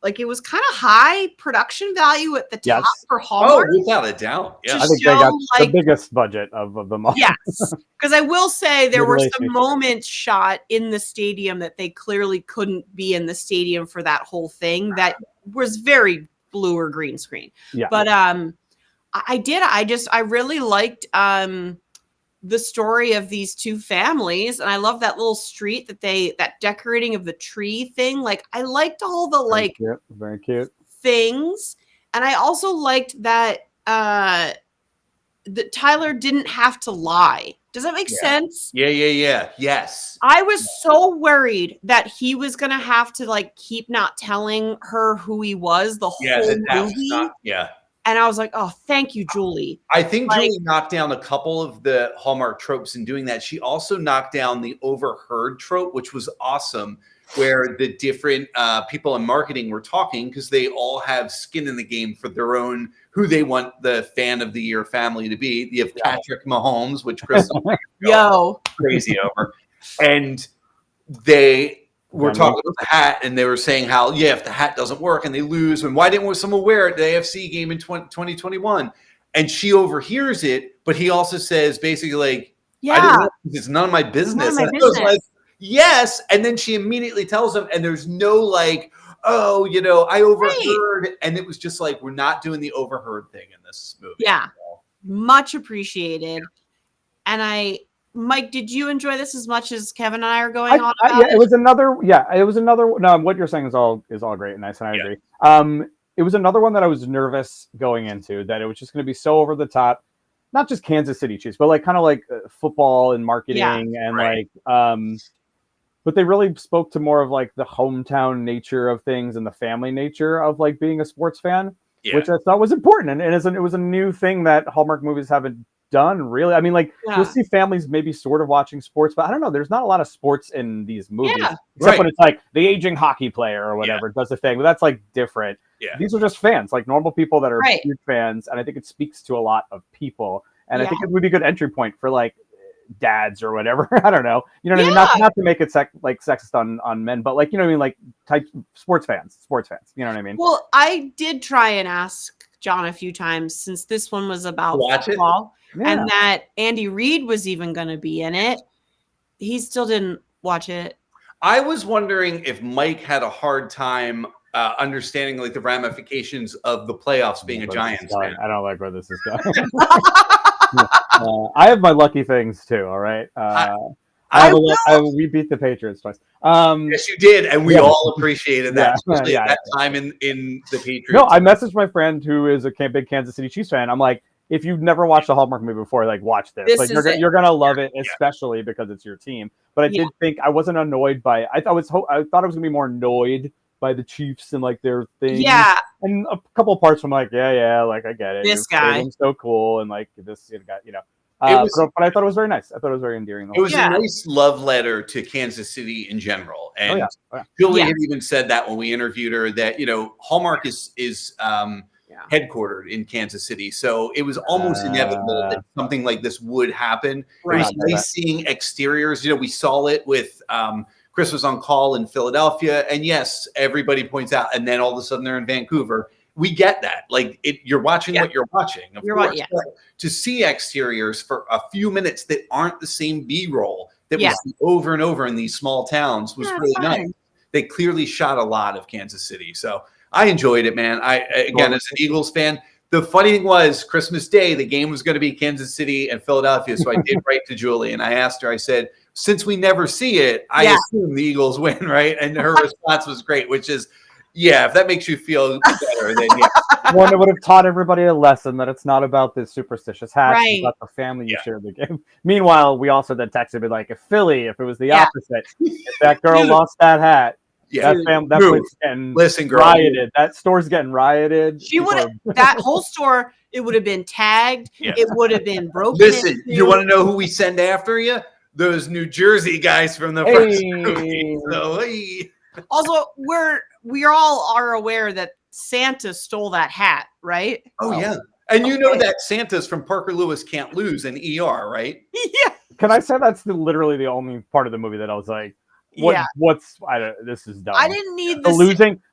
like it was kind of high production value at the top for Hallmark. Oh, without a doubt. Yeah. I think they got the biggest budget of them all. Yes. Because I will say there were some moments shot in the stadium that they clearly couldn't be in the stadium for that whole thing. That was very blue or green screen. Yeah. But I really liked the story of these two families, and I love that little street that decorating of the tree thing. Like I liked all the very cute things, and I also liked that that Tyler didn't have to lie. Does that make sense? Yeah. Yes. I was so worried that he was going to have to like keep not telling her who he was the whole movie. And I was like, oh, thank you, Julie. I think Julie knocked down a couple of the Hallmark tropes in doing that. She also knocked down the overheard trope, which was awesome, where the different people in marketing were talking because they all have skin in the game for their own, who they want the fan of the year family to be. You have Patrick Mahomes, which Kristin crazy over. And they were talking about the hat, and they were saying how, if the hat doesn't work and they lose, and why didn't someone wear it at the AFC game in 2021? And she overhears it, but he also says basically like, I didn't know, it's none of my business. None of my and I was business. like, yes. And then she immediately tells him, and there's no like, oh, I overheard. Right. And it was just like, we're not doing the overheard thing in this movie. Yeah. Much appreciated. And Mike, did you enjoy this as much as Kevin and I are going on about it? It was another. No, what you're saying is all great and nice, and I agree. It was another one that I was nervous going into, that it was just going to be so over the top, not just Kansas City Chiefs, but like kind of like football and marketing and like. But they really spoke to more of like the hometown nature of things and the family nature of like being a sports fan, which I thought was important, and it was a new thing that Hallmark movies haven't done, really. I mean, like you'll see families maybe sort of watching sports, but I don't know, there's not a lot of sports in these movies, except when it's like the aging hockey player or whatever does the thing, but that's like different. These are just fans, like normal people that are huge fans, and I think it speaks to a lot of people, and I think it would be a good entry point for like dads or whatever. I don't know, you know what I mean, not to make it sexist on men, but like, you know what I mean, like type sports fans, you know what I mean. Well, I did try and ask John a few times, since this one was about football. And that Andy Reid was even going to be in it. He still didn't watch it. I was wondering if Mike had a hard time understanding like the ramifications of the playoffs being a Giants fan. I don't like where this is going. I have my lucky things too. All right. We beat the Patriots twice. Yes, you did, and we all appreciated that. That time in the Patriots. No, I messaged my friend who is a big Kansas City Chiefs fan. I'm like, if you've never watched a Hallmark movie before, like watch this. Like you're gonna love it, especially because it's your team. But I did think I wasn't annoyed by it. I thought I was gonna be more annoyed by the Chiefs and like their thing. Yeah. And a couple of parts from like, like I get it. This guy so cool, and like this guy, but I thought it was very nice. I thought it was very endearing. It was a nice love letter to Kansas City in general. And Julie had even said that when we interviewed her, that Hallmark is headquartered in Kansas City, so it was almost inevitable that something like this would happen. It was nice seeing exteriors. We saw it with Christmas on Call in Philadelphia, and yes, everybody points out, and then all of a sudden they're in Vancouver. We get that. Like you're watching what you're watching. Of course. To see exteriors for a few minutes that aren't the same B-roll that we see over and over in these small towns was really nice. They clearly shot a lot of Kansas City, so I enjoyed it, man. Again, as an Eagles fan, the funny thing was Christmas Day, the game was going to be Kansas City and Philadelphia. So I did write to Julie and I asked her, I said, since we never see it, I assume the Eagles win, right? And her response was great, which is, if that makes you feel better, then One that would have taught everybody a lesson that it's not about this superstitious hat, it's about the family you share the game. Meanwhile, we also then texted me like, if it was the opposite, if that girl lost that hat, that place's getting rioted. That store's getting rioted. She would have that whole store. It would have been tagged. It would have been broken. Listen, you want to know who we send after you? Those New Jersey guys from the first movie. So, Also, we all are aware that Santa stole that hat, right? Oh yeah, and you know that Santa's from Parker Lewis Can't Lose in ER, right? Yeah. Can I say that's literally the only part of the movie that I was like, this is dumb. I didn't need the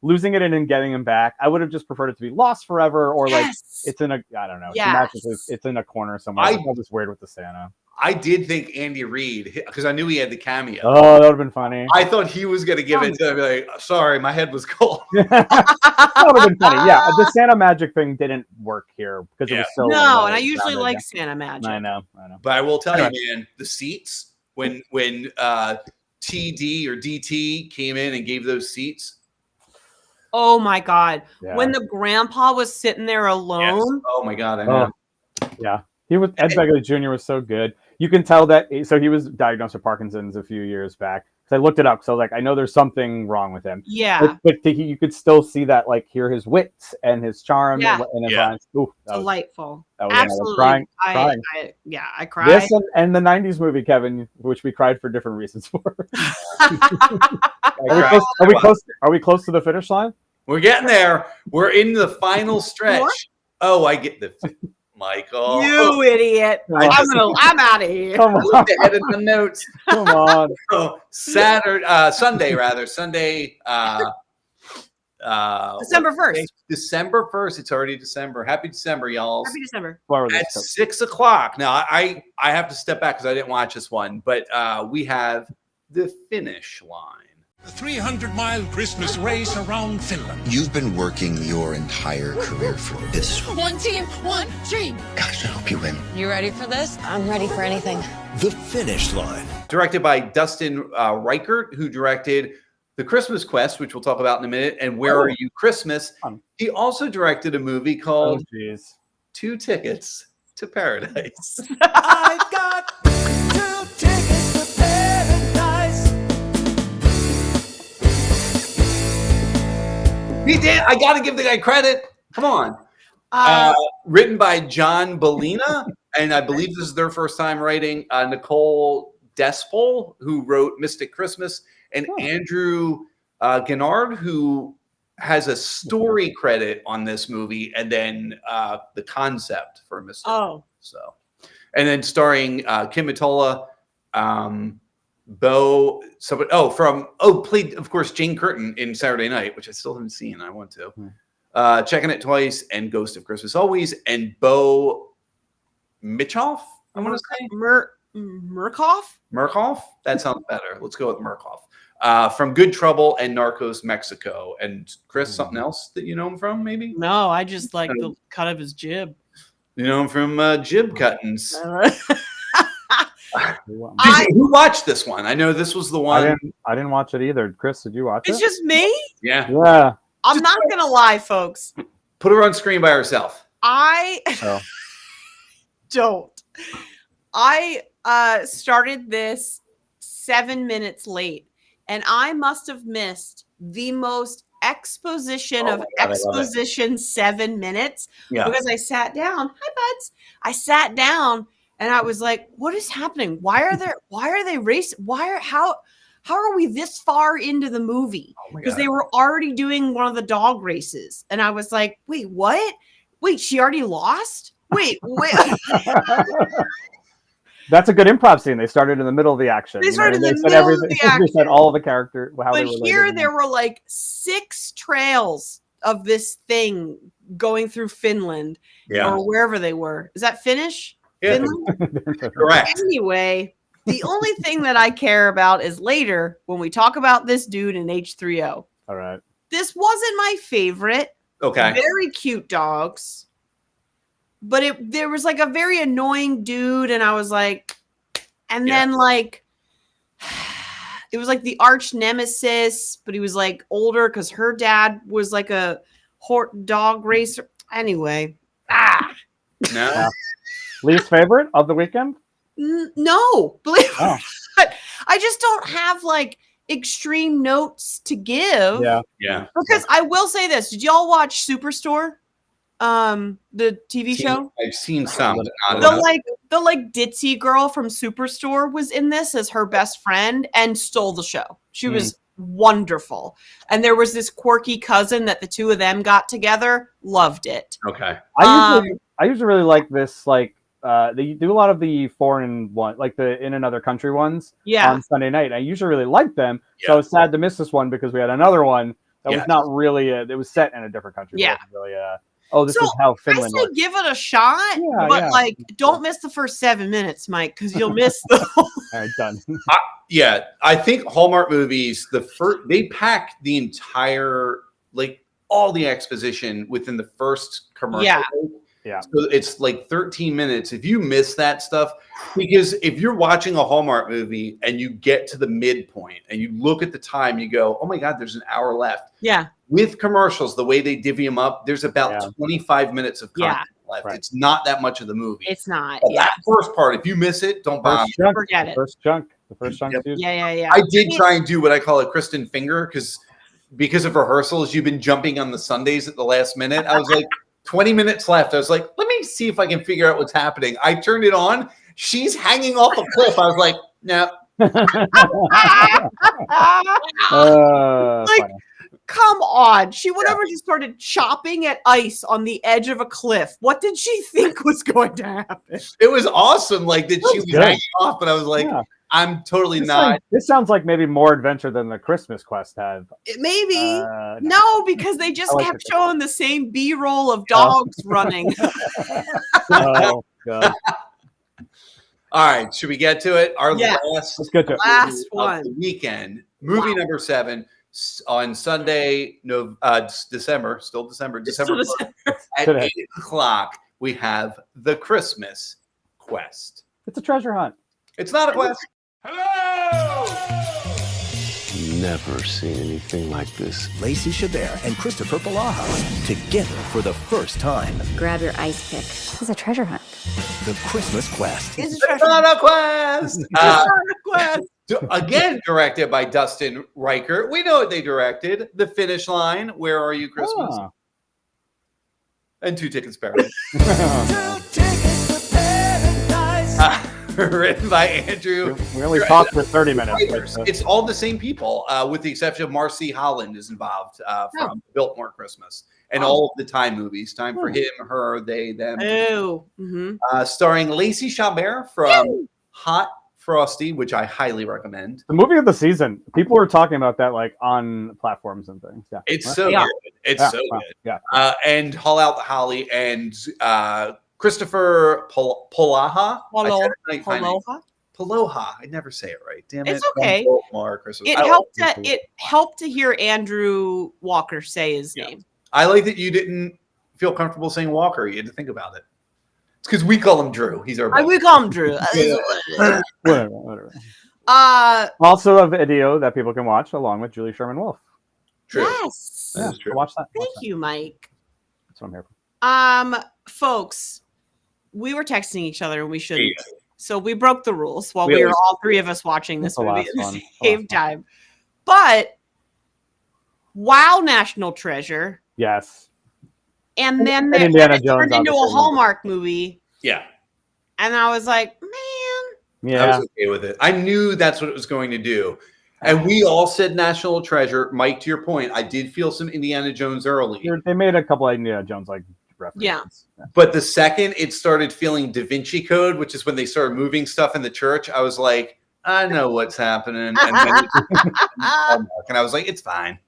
losing it and then getting him back. I would have just preferred it to be lost forever, or like it's in a it's in a corner somewhere. I felt this weird with the Santa. I did think Andy Reid, because I knew he had the cameo. Oh, that would have been funny. I thought he was going to give it to him, like, sorry, my head was cold. That would have been funny. Yeah, the Santa magic thing didn't work here because it was so. No, and I usually like Santa magic. I know. But I will tell you, man, the seats when TD or DT came in and gave those seats. Oh my God! Yeah. When the grandpa was sitting there alone. Yes. Oh my God! I know. Yeah, Ed Begley Jr. was so good. You can tell that. So he was diagnosed with Parkinson's a few years back. So I looked it up. So like, I know there's something wrong with him. Yeah. But you could still see that, like, hear his wits and his charm and his lines. Ooh, Delightful. Absolutely. Crying. I cried. This and the 90s movie, Kevin, which we cried for different reasons for. Are we close to the finish line? We're getting there. We're in the final stretch. What? Oh, I get the Michael. You idiot. I'm out of here. Come I on. looked ahead of the notes. Come on. Oh, Sunday, December 1st. December 1st. It's already December. Happy December, y'all. Happy December. At 6 o'clock. Now, I have to step back because I didn't watch this one, but we have the Finnish Line. The 300-mile Christmas race around Finland. You've been working your entire career for this. One team, one dream. Gosh, I hope you win. You ready for this? I'm ready for anything. The Finnish Line. Directed by Dustin Reichert, who directed The Christmas Quest, which we'll talk about in a minute, and Where Are You Christmas? He also directed a movie called 2 Tickets to Paradise. I've got 2 tickets to paradise. He did. I got to give the guy credit. Come on. Written by John Bellina, and I believe this is their first time writing. Nicole Despol, who wrote Mystic Christmas, and Andrew Gennard, who has a story credit on this movie, and then the concept for Mystic. Oh, so, and then starring Kim Mottola, Bo. Played of course Jane Curtin in Saturday Night, which I still haven't seen. I want to. Checking It Twice and Ghost of Christmas Always, and Bo Mitchoff. I want to say Murkoff. Murkoff. That sounds better. Let's go with Murkoff. From Good Trouble and Narcos Mexico. And Chris, something else that you know him from, maybe? No, I just like the cut of his jib. You know him from Jib Cuttings. Who watched this one? I know this was the one. I didn't watch it either. Chris, did you watch it? It's just me? Yeah. Yeah. I'm not going to lie, folks. Put her on screen by herself. I don't. I started this 7 minutes late, and I must have missed the most exposition of exposition 7 minutes because I sat down. Hi, buds. I sat down and I was like, what is happening? Why are they racing? How are we this far into the movie? Because they were already doing one of the dog races. And I was like, wait, what? Wait, she already lost? Wait. That's a good improv scene. They started in the middle of the action. They started in the middle of the action. They said all the character. But here there were like 6 trails of this thing going through Finland or wherever they were. Is that Finnish? Yeah. Finland? Correct. Anyway, the only thing that I care about is later when we talk about this dude in H3O. All right. This wasn't my favorite. Okay. Very cute dogs. But there was like a very annoying dude, and I was like, and then like, it was like the arch nemesis, but he was like older because her dad was like a dog racer. Anyway, no. Least favorite of the weekend? No, believe it or not. I just don't have like extreme notes to give. Yeah. Because I will say this: did y'all watch Superstore? The TV show? I've seen some. The ditzy girl from Superstore was in this as her best friend and stole the show. She was wonderful. And there was this quirky cousin that the two of them got together. Loved it. Okay. I usually really like this. Like they do a lot of the foreign one, like the in another country ones. On Sunday night. I usually really like them. So I was sad to miss this one because we had another one that was not really. It was set in a different country. Yeah. It wasn't really. This is how Finland I say works. give it a shot, but like don't miss the first 7 minutes, Mike, because you'll miss the whole. All right, done. I think Hallmark movies, they pack the entire, like all the exposition within the first commercial. Yeah. So it's like 13 minutes. If you miss that stuff, because if you're watching a Hallmark movie and you get to the midpoint and you look at the time, you go, oh my God, there's an hour left. Yeah. With commercials, the way they divvy them up, there's about 25 minutes of content left. Right. It's not that much of the movie. It's not. But that first part, if you miss it, don't bother. Forget it. First chunk. The first chunk. Yeah. I did try and do what I call a Kristin finger because of rehearsals, you've been jumping on the Sundays at the last minute. I was like, 20 minutes left. I was like, let me see if I can figure out what's happening. I turned it on. She's hanging off a cliff. I was like, no. Like, come on. She would have just started chopping at ice on the edge of a cliff. What did she think was going to happen? It was awesome. Like that she was hanging off, but I was like, I'm totally not. This sounds like maybe more adventure than the Christmas quest had. Maybe. No, because they just kept showing the same B-roll of dogs running. Oh, God. All right, should we get to it? Our Let's get to last one of the weekend. Movie number 7 on Sunday, December 1st, at 8 o'clock. We have The Christmas Quest. It's a treasure hunt. It's not a quest. Never seen anything like this. Lacey Chabert and Christopher Polaha together for the first time. Grab your ice pick. This is a treasure hunt. The Christmas Quest. It's not a quest. It's not a quest. Again, directed by Dustin Reichert. We know what they directed. The Finnish Line. Where Are You, Christmas? And 2 Tickets Paradise. Written by Andrew. We only talked for 30 minutes. It's all the same people, with the exception of Marcy Holland is involved from Biltmore Christmas and all of the Time movies. Time for Him, Her, They, Them. Oh. Starring Lacey Chabert from Hot Frosty, which I highly recommend. The movie of the season. People were talking about that like on platforms and things. Yeah, it's so good. It's so good. Yeah. And Haul Out the Holly and Christopher Polaha. Polaha. I never say it right. Damn it. It's okay. It helped to hear Andrew Walker say his name. I like that you didn't feel comfortable saying Walker. You had to think about it. It's because we call him Drew. He's our. We call him Drew. Whatever. Also a video that people can watch along with Julie Sherman Wolf. True. Yes. That is true. Watch that. Thank you, Mike. That's what I'm here for. Folks, we were texting each other and we shouldn't. So we broke the rules while we were all 3 of us watching this movie at the same time. But wow, National Treasure. Yes. And then it turned into a Hallmark movie. Yeah. And I was like, man. Yeah. I was okay with it. I knew that's what it was going to do. And we all said National Treasure. Mike, to your point, I did feel some Indiana Jones early. They made a couple of Indiana Jones like references. Yeah. But the second it started feeling Da Vinci Code, which is when they started moving stuff in the church, I was like, I know what's happening. And then and I was like, it's fine.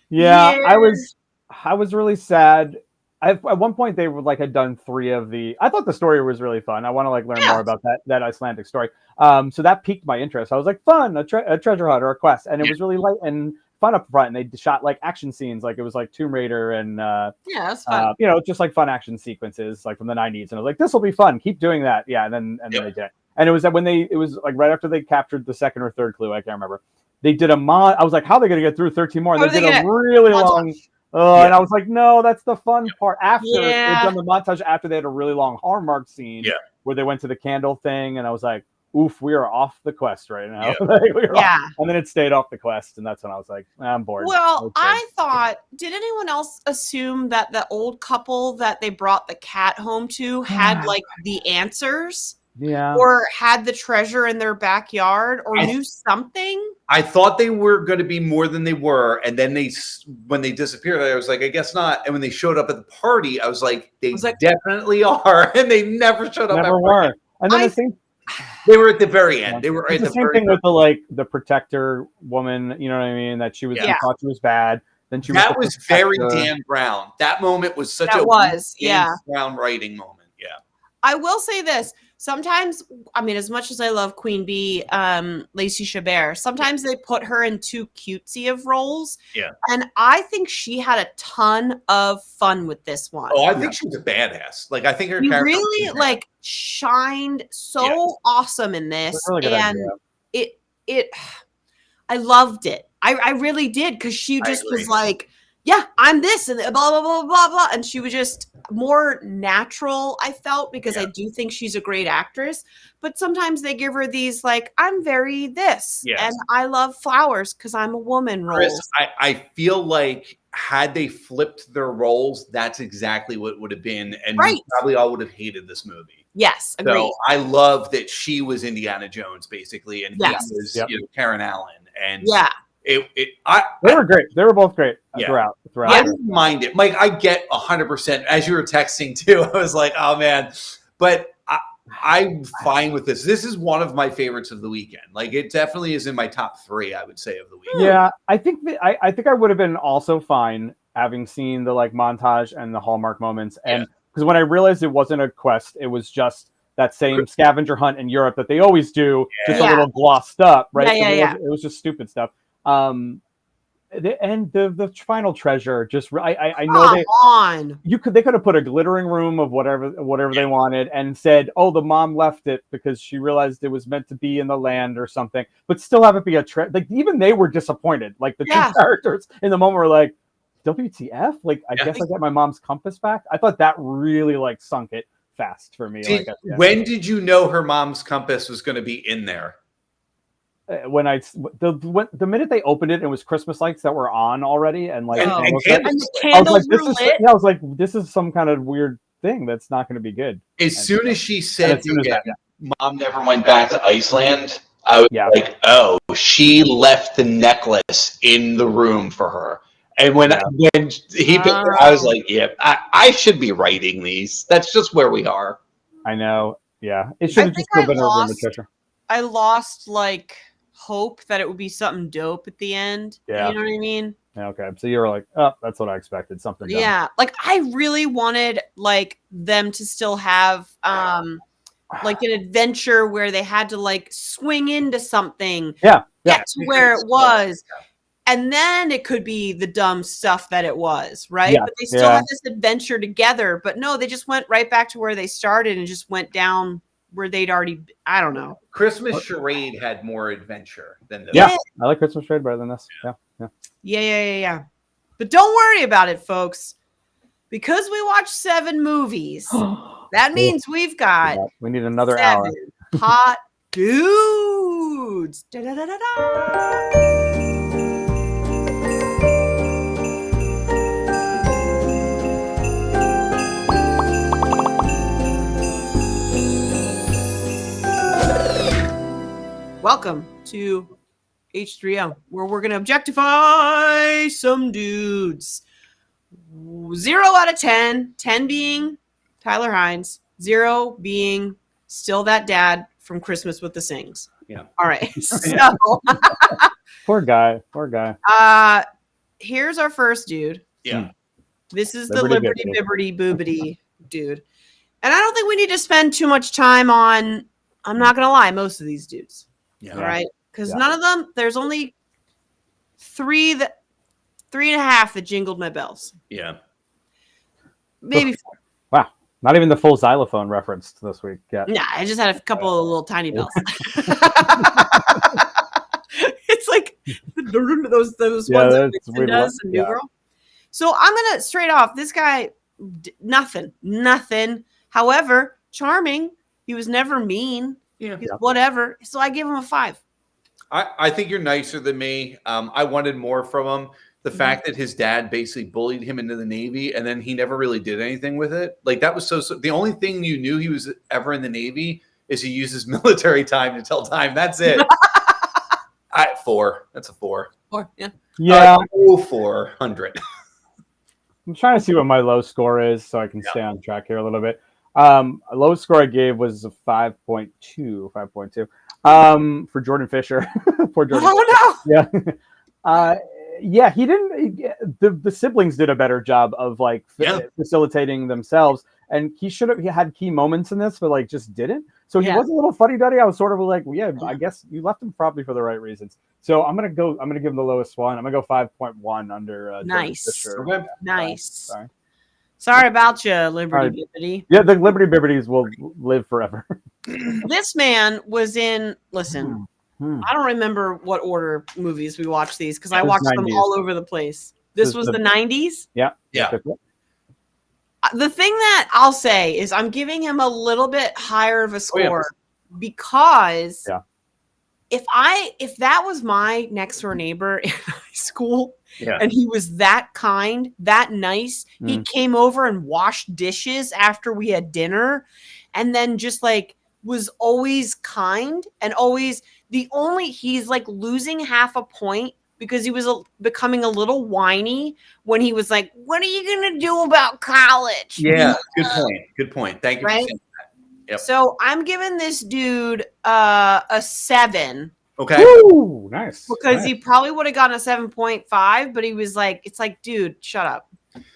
Yeah. I was really sad. At one point they were like had done 3 of the. I thought the story was really fun. I want to like learn more about that Icelandic story. So that piqued my interest. I was like, fun, a treasure hunt or a quest, and it was really light and fun up front. And they shot like action scenes, like it was like Tomb Raider and that's fun. Just like fun action sequences like from the 90s. And I was like, this will be fun. Keep doing that. Yeah, and then they did it. And it was that when it was like right after they captured the 2nd or 3rd clue. I can't remember. They did a I was like, how are they going to get through 13 more? And they did a really long. And I was like, no, that's the fun part. After they'd done the montage, after they had a really long Hallmark scene where they went to the candle thing, and I was like, oof, we are off the quest right now. And then it stayed off the quest, and that's when I was like, I'm bored. Well, I thought, did anyone else assume that the old couple that they brought the cat home to had like the answers? Yeah. Or had the treasure in their backyard or knew something? I thought they were going to be more than they were. And then when they disappeared, I was like, I guess not. And when they showed up at the party, I was like, they definitely are. And they never showed up. Never were. And then they were at the very end. They were at the same thing with the protector woman, you know what I mean? That she thought she was bad. Then she was very Dan Brown. That moment was such Dan Brown writing moment. Yeah. I will say this. Sometimes, I mean, as much as I love Queen Bee, Lacey Chabert, sometimes they put her in too cutesy of roles. Yeah. And I think she had a ton of fun with this one. Oh, I think she was a badass. Like, I think her character really like shined so awesome in this. Really and I loved it. I really did, because she just was like, yeah, I'm this and blah, blah, blah, blah, blah. And she was just more natural, I felt, because I do think she's a great actress. But sometimes they give her these like, I'm very this, and I love flowers because I'm a woman roles. Chris, I feel like had they flipped their roles, that's exactly what it would have been, and we probably all would have hated this movie. Yes, agreed. So I love that she was Indiana Jones basically, and he was Karen Allen, and they were great. They were both great throughout. I didn't mind it. Like I get 100%. As you were texting too, I was like, oh man, but I'm fine with this. This is one of my favorites of the weekend. Like it definitely is in my top 3, I would say, of the weekend. Yeah, I think I think I would have been also fine having seen the like montage and the Hallmark moments, and because when I realized it wasn't a quest, it was just that same scavenger hunt in Europe that they always do, just a little glossed up, right? It was just stupid stuff. The final treasure, just I know they could have put a glittering room of whatever they wanted and said, oh, the mom left it because she realized it was meant to be in the land or something, but still have it be a like even they were disappointed. Like the two characters in the moment were like, WTF? Like I guess I get my mom's compass back. I thought that really like sunk it fast for me. When did you know her mom's compass was going to be in there? When the minute they opened it, and it was Christmas lights that were on already, and like the candles were lit. I was like, this is some kind of weird thing that's not going to be good. As soon as she said, "Mom never went back to Iceland," I was like, "Oh, she left the necklace in the room for her." And when he picked it, I was like, "Yeah, I should be writing these. That's just where we are." I know. Yeah, it should have just still been a room of treasure. I lost like hope that it would be something dope at the end. Yeah. You know what I mean? Yeah, okay. So you were like, oh, that's what I expected. Something. Yeah. Like I really wanted like them to still have like an adventure where they had to like swing into something. Yeah. Get to where it was. And then it could be the dumb stuff that it was, right? Yeah. But they still had this adventure together. But no, they just went right back to where they started and just went down where they'd already, I don't know. Christmas Charade had more adventure than this. Yeah, I like Christmas Charade better than this. Yeah. But don't worry about it, folks. Because we watched 7 movies, that means we need another 7 hour. hot dudes. Da-da-da-da-da. Welcome to H3O, where we're going to objectify some dudes. 0 out of 10, 10 being Tyler Hines, 0 being still that dad from Christmas with the Sings. Yeah. All right. So, Poor guy. Here's our first dude. Yeah. This is the Liberty Bibbity Boobity dude. And I don't think we need to spend too much time on, I'm not going to lie, most of these dudes. Yeah. All right. Because none of them, there's only 3.5 that jingled my bells. Yeah. Maybe 4. Wow. Not even the full xylophone reference this week yet. Nah, I just had a couple of little tiny bells. It's like those ones that Kristin does in New Girl. So I'm going to straight off, this guy, nothing. However, charming. He was never mean. Yeah. Whatever. So I give him a 5. I think you're nicer than me. I wanted more from him. The fact that his dad basically bullied him into the Navy and then he never really did anything with it. Like that was so the only thing you knew he was ever in the Navy is he uses military time to tell time. That's it. 4. That's a 4. 4, yeah. Yeah. 400. I'm trying to see what my low score is so I can stay on track here a little bit. Lowest score I gave was a 5.2 for Jordan Fisher. Poor Jordan. Oh Fisher. Yeah. He didn't. The siblings did a better job of like facilitating themselves, and he had key moments in this, but like just didn't. So he was a little fuddy-duddy. I was sort of like, I guess you left him probably for the right reasons. So I'm gonna give him the lowest one. I'm gonna go 5.1 under. Nice. Fisher. Okay. Nice. Sorry about you, Liberty Bibbity. Yeah, the Liberty Bibbities will live forever. This man was in, listen, I don't remember what order movies we watched these because I watched 90s. Them all over the place. This was the 90s? Yeah. Yeah. The thing that I'll say is I'm giving him a little bit higher of a score because if that was my next door neighbor in high school and he was that kind, that nice, he came over and washed dishes after we had dinner and then just like was always kind and always he's like losing half a point because he was becoming a little whiny when he was like, what are you going to do about college? Yeah, good point. Thank you for saying that. Yep. So I'm giving this dude a 7. Okay. Woo, nice. Because he probably would have gotten a 7.5, but he was like, it's like, dude, shut up.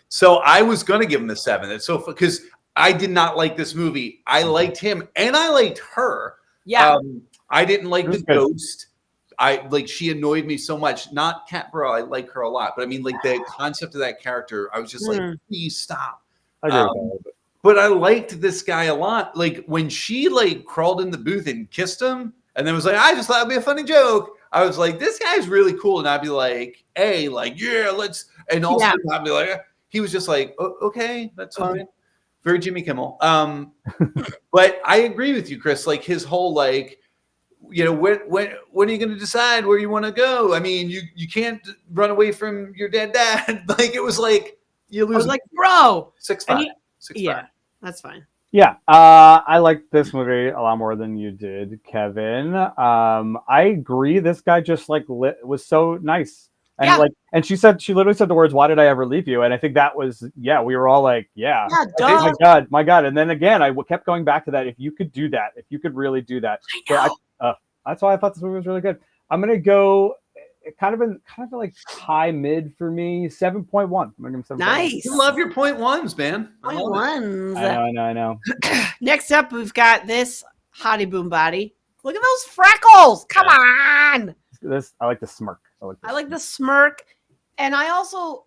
So I was going to give him a 7. It's so because I did not like this movie. I liked him and I liked her. Yeah. I didn't like the ghost. She annoyed me so much. Not Cat Burrow, I like her a lot, but I mean, like the concept of that character, I was just like, please stop. But I liked this guy a lot. Like when she like crawled in the booth and kissed him, and then was like, I just thought it'd be a funny joke. I was like, this guy's really cool, and I'd be like, hey, like, yeah, let's. And also, I'd be like, he was just like, okay, that's fine. Very Jimmy Kimmel. But I agree with you, Chris. Like his whole like. When are you going to decide where you want to go? I mean, you can't run away from your dead dad. Like it was like you lose. I was like, bro, 6'5". Yeah, that's fine. Yeah, I liked this movie a lot more than you did, Kevin. I agree. This guy just like was so nice, and and she literally said the words, "Why did I ever leave you?" And I think that was we were all like, my God. And then again, I kept going back to that. If you could do that, if you could really do that, that's why I thought this movie was really good. I'm gonna go kind of like high mid for me, 7.1. I'm gonna give him 7.1. Nice. You love your point ones, man. Point ones. I know. Next up, we've got this hottie boom body. Look at those freckles. Come on. I like the smirk. I like the smirk, and I also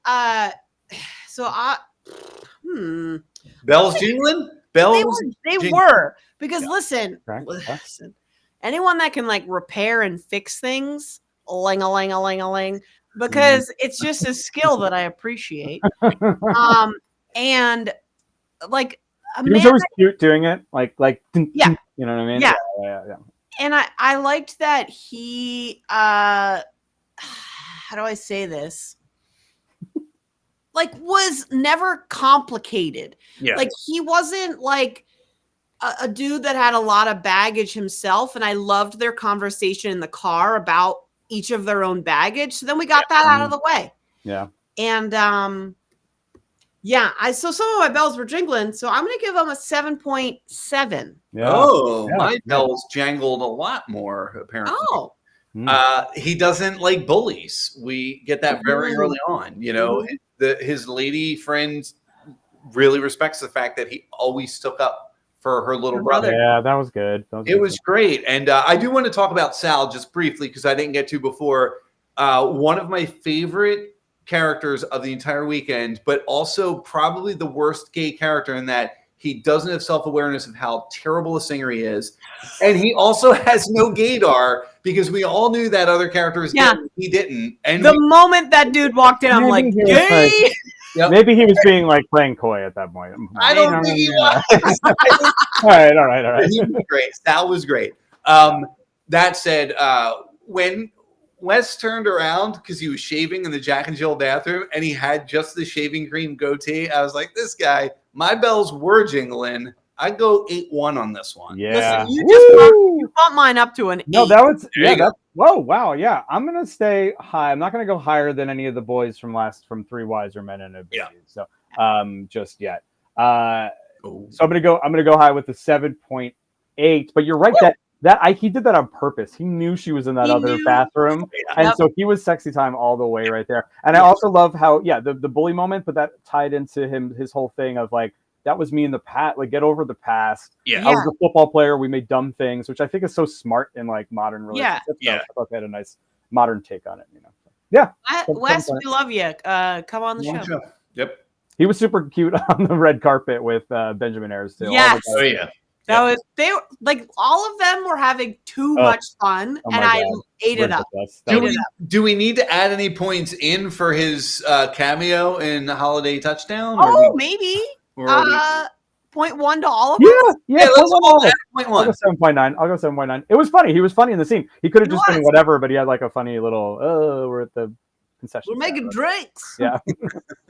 bells jingling. Bells. They were because listen. Anyone that can like repair and fix things, ling-a-ling-a-ling-a-ling, because it's just a skill that I appreciate. And like he was always cute doing it, like you know what I mean? Yeah. And I liked that he how do I say this? Like was never complicated. Yeah. Like he wasn't like a dude that had a lot of baggage himself, and I loved their conversation in the car about each of their own baggage. So then we got that out of the way. Yeah. And so some of my bells were jingling, so I'm gonna give them a 7.7. My bells jangled a lot more, apparently. He doesn't like bullies. We get that very early on. You know, his lady friend really respects the fact that he always stuck up for her little brother. Yeah, that was good. It was great. And I do want to talk about Sal just briefly because I didn't get to before. One of my favorite characters of the entire weekend, but also probably the worst gay character in that he doesn't have self-awareness of how terrible a singer he is. And he also has no gaydar because we all knew that other character was gay. He didn't. And the moment that dude walked in, I'm like, gay! Maybe he was being like playing coy at that point. I don't think he was. All right. He was great. Sal was great. That said, when Wes turned around because he was shaving in the Jack and Jill bathroom and he had just the shaving cream goatee, I was like, this guy, my bells were jingling. I go 8-1 on this one. Yeah. Listen, you bumped mine up to an 8. No, that was whoa, wow, yeah. I'm gonna stay high. I'm not gonna go higher than any of the boys from Three Wiser Men and a Baby. So just yet. So I'm gonna go high with the 7.8. But you're right that he did that on purpose. He knew she was in that other bathroom, and so he was sexy time all the way right there. And I also love how the bully moment, but that tied into his whole thing of like, that was me in the past. Like, get over the past. Yeah. I was a football player. We made dumb things, which I think is so smart in like modern relationships. Yeah. I thought they had a nice modern take on it. You know. Yeah. Wes, we love you. Come on the show. Yep. He was super cute on the red carpet with Benjamin Ayres too. Yes. Oh yeah. They were like all of them were having too much fun, and I ate it up. Do we need to add any points in for his cameo in Holiday Touchdown? Oh, maybe. 0.1 to all of Yeah, us. yeah. Let's all add I'll 0.1. go 7.9. I'll go 7.9. It was funny. He was funny in the scene. He could have He just been was. whatever, but he had like a funny little. We're at the concession. We're making drinks. Yeah.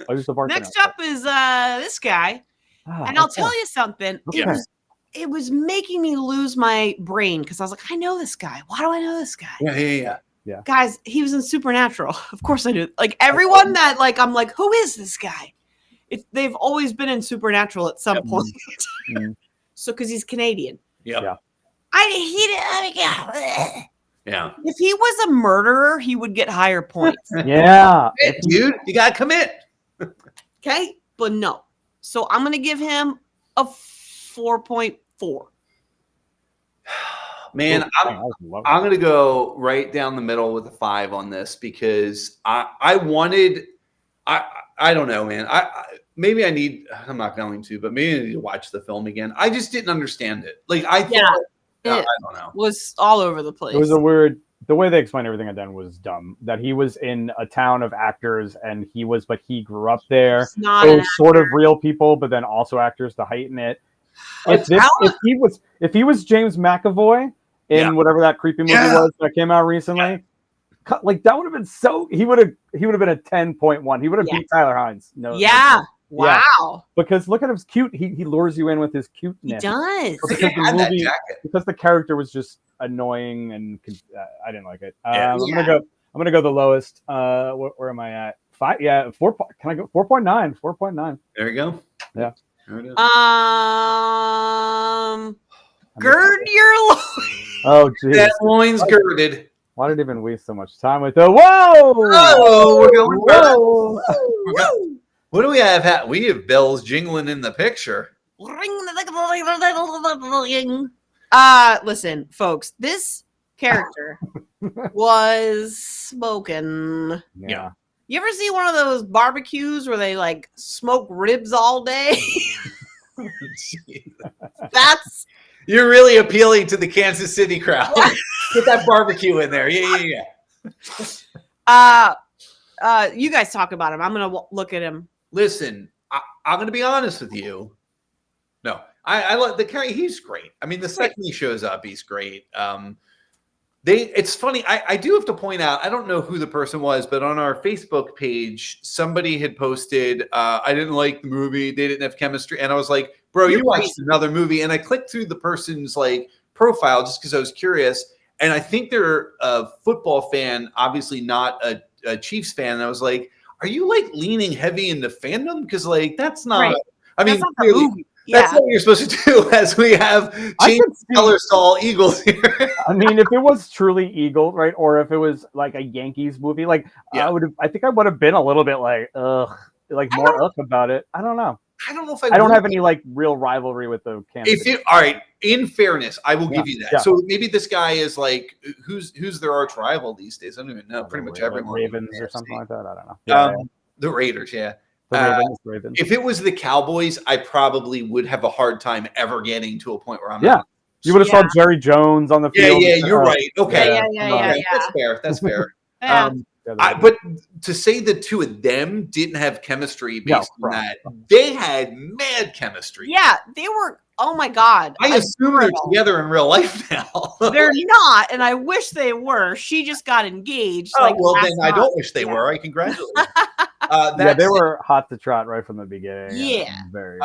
I was the bartender. Next up is this guy, and I'll tell you something. Okay. It was making me lose my brain because I was like, I know this guy. Why do I know this guy? Yeah. Guys, he was in Supernatural. Of course I do. Like everyone that like I'm like, who is this guy? They've always been in Supernatural at some point. So because he's Canadian. Yeah. Yeah. If he was a murderer, he would get higher points. Yeah. Dude, you gotta commit. Okay, but no. So I'm gonna give him a 4.4. Man, I'm gonna go right down the middle with a 5 on this because I don't know, man. I'm not going to, but maybe I need to watch the film again. I just didn't understand it. Like I thought, I don't know. Was all over the place. It was a weird. The way they explained everything at then was dumb. That he was in a town of actors, and but he grew up there. So it was sort of real people, but then also actors to heighten it. If he was James McAvoy in whatever that creepy movie was that came out recently, like that would have been so. He would have been a 10.1. He would have beat Tyler Hines. No. Yeah. Wow. Yeah. Because look at him, he's cute. He lures you in with his cuteness. He does. Because the character was just annoying and I didn't like it. I'm gonna go the lowest. Where am I at? 5. Yeah, 4. Can I go 4.9? 4.9. There you go. Yeah. Gird your loins. Oh, geez. That loin's girded. Why did I even waste so much time with the whoa? We're going whoa. What do we have? We have bells jingling in the picture. Listen, folks, this character was smoking. Yeah. You ever see one of those barbecues where they like smoke ribs all day? You're really appealing to the Kansas City crowd. Get that barbecue in there. Yeah. You guys talk about him. I'm gonna look at him. Listen, I'm going to be honest with you. No, I like the character. He's great. I mean, the second he shows up, he's great. It's funny. I do have to point out, I don't know who the person was, but on our Facebook page, somebody had posted, I didn't like the movie. They didn't have chemistry. And I was like, bro, you watched another movie. And I clicked through the person's like profile just because I was curious. And I think they're a football fan, obviously not a Chiefs fan. And I was like, are you like leaning heavy into fandom? Because like that's not. Right. I mean, clearly, that's what you're supposed to do. As we have changed colors to all Eagles here. I mean, if it was truly Eagle, right, or if it was like a Yankees movie, like I think I would have been a little bit like more about it. I don't know. I don't know if I don't have any like real rivalry with the Kansas. All right, in fairness, I will give you that. Yeah. So maybe this guy is like who's their arch rival these days? I don't even know. Pretty much everyone. Ravens or something like that. I don't know. The Raiders, yeah. The Ravens. If it was the Cowboys, I probably would have a hard time ever getting to a point where I'm. Yeah. You would have saw Jerry Jones on the field. Yeah, you're right. Okay. Yeah. That's fair. But to say the two of them didn't have chemistry based on that, they had mad chemistry. Yeah, they were. Oh my God. I assume they're together in real life now. They're not, and I wish they were. She just got engaged. Oh, well, then I don't wish they were. I congratulate them. They were hot to trot right from the beginning. Yeah. Very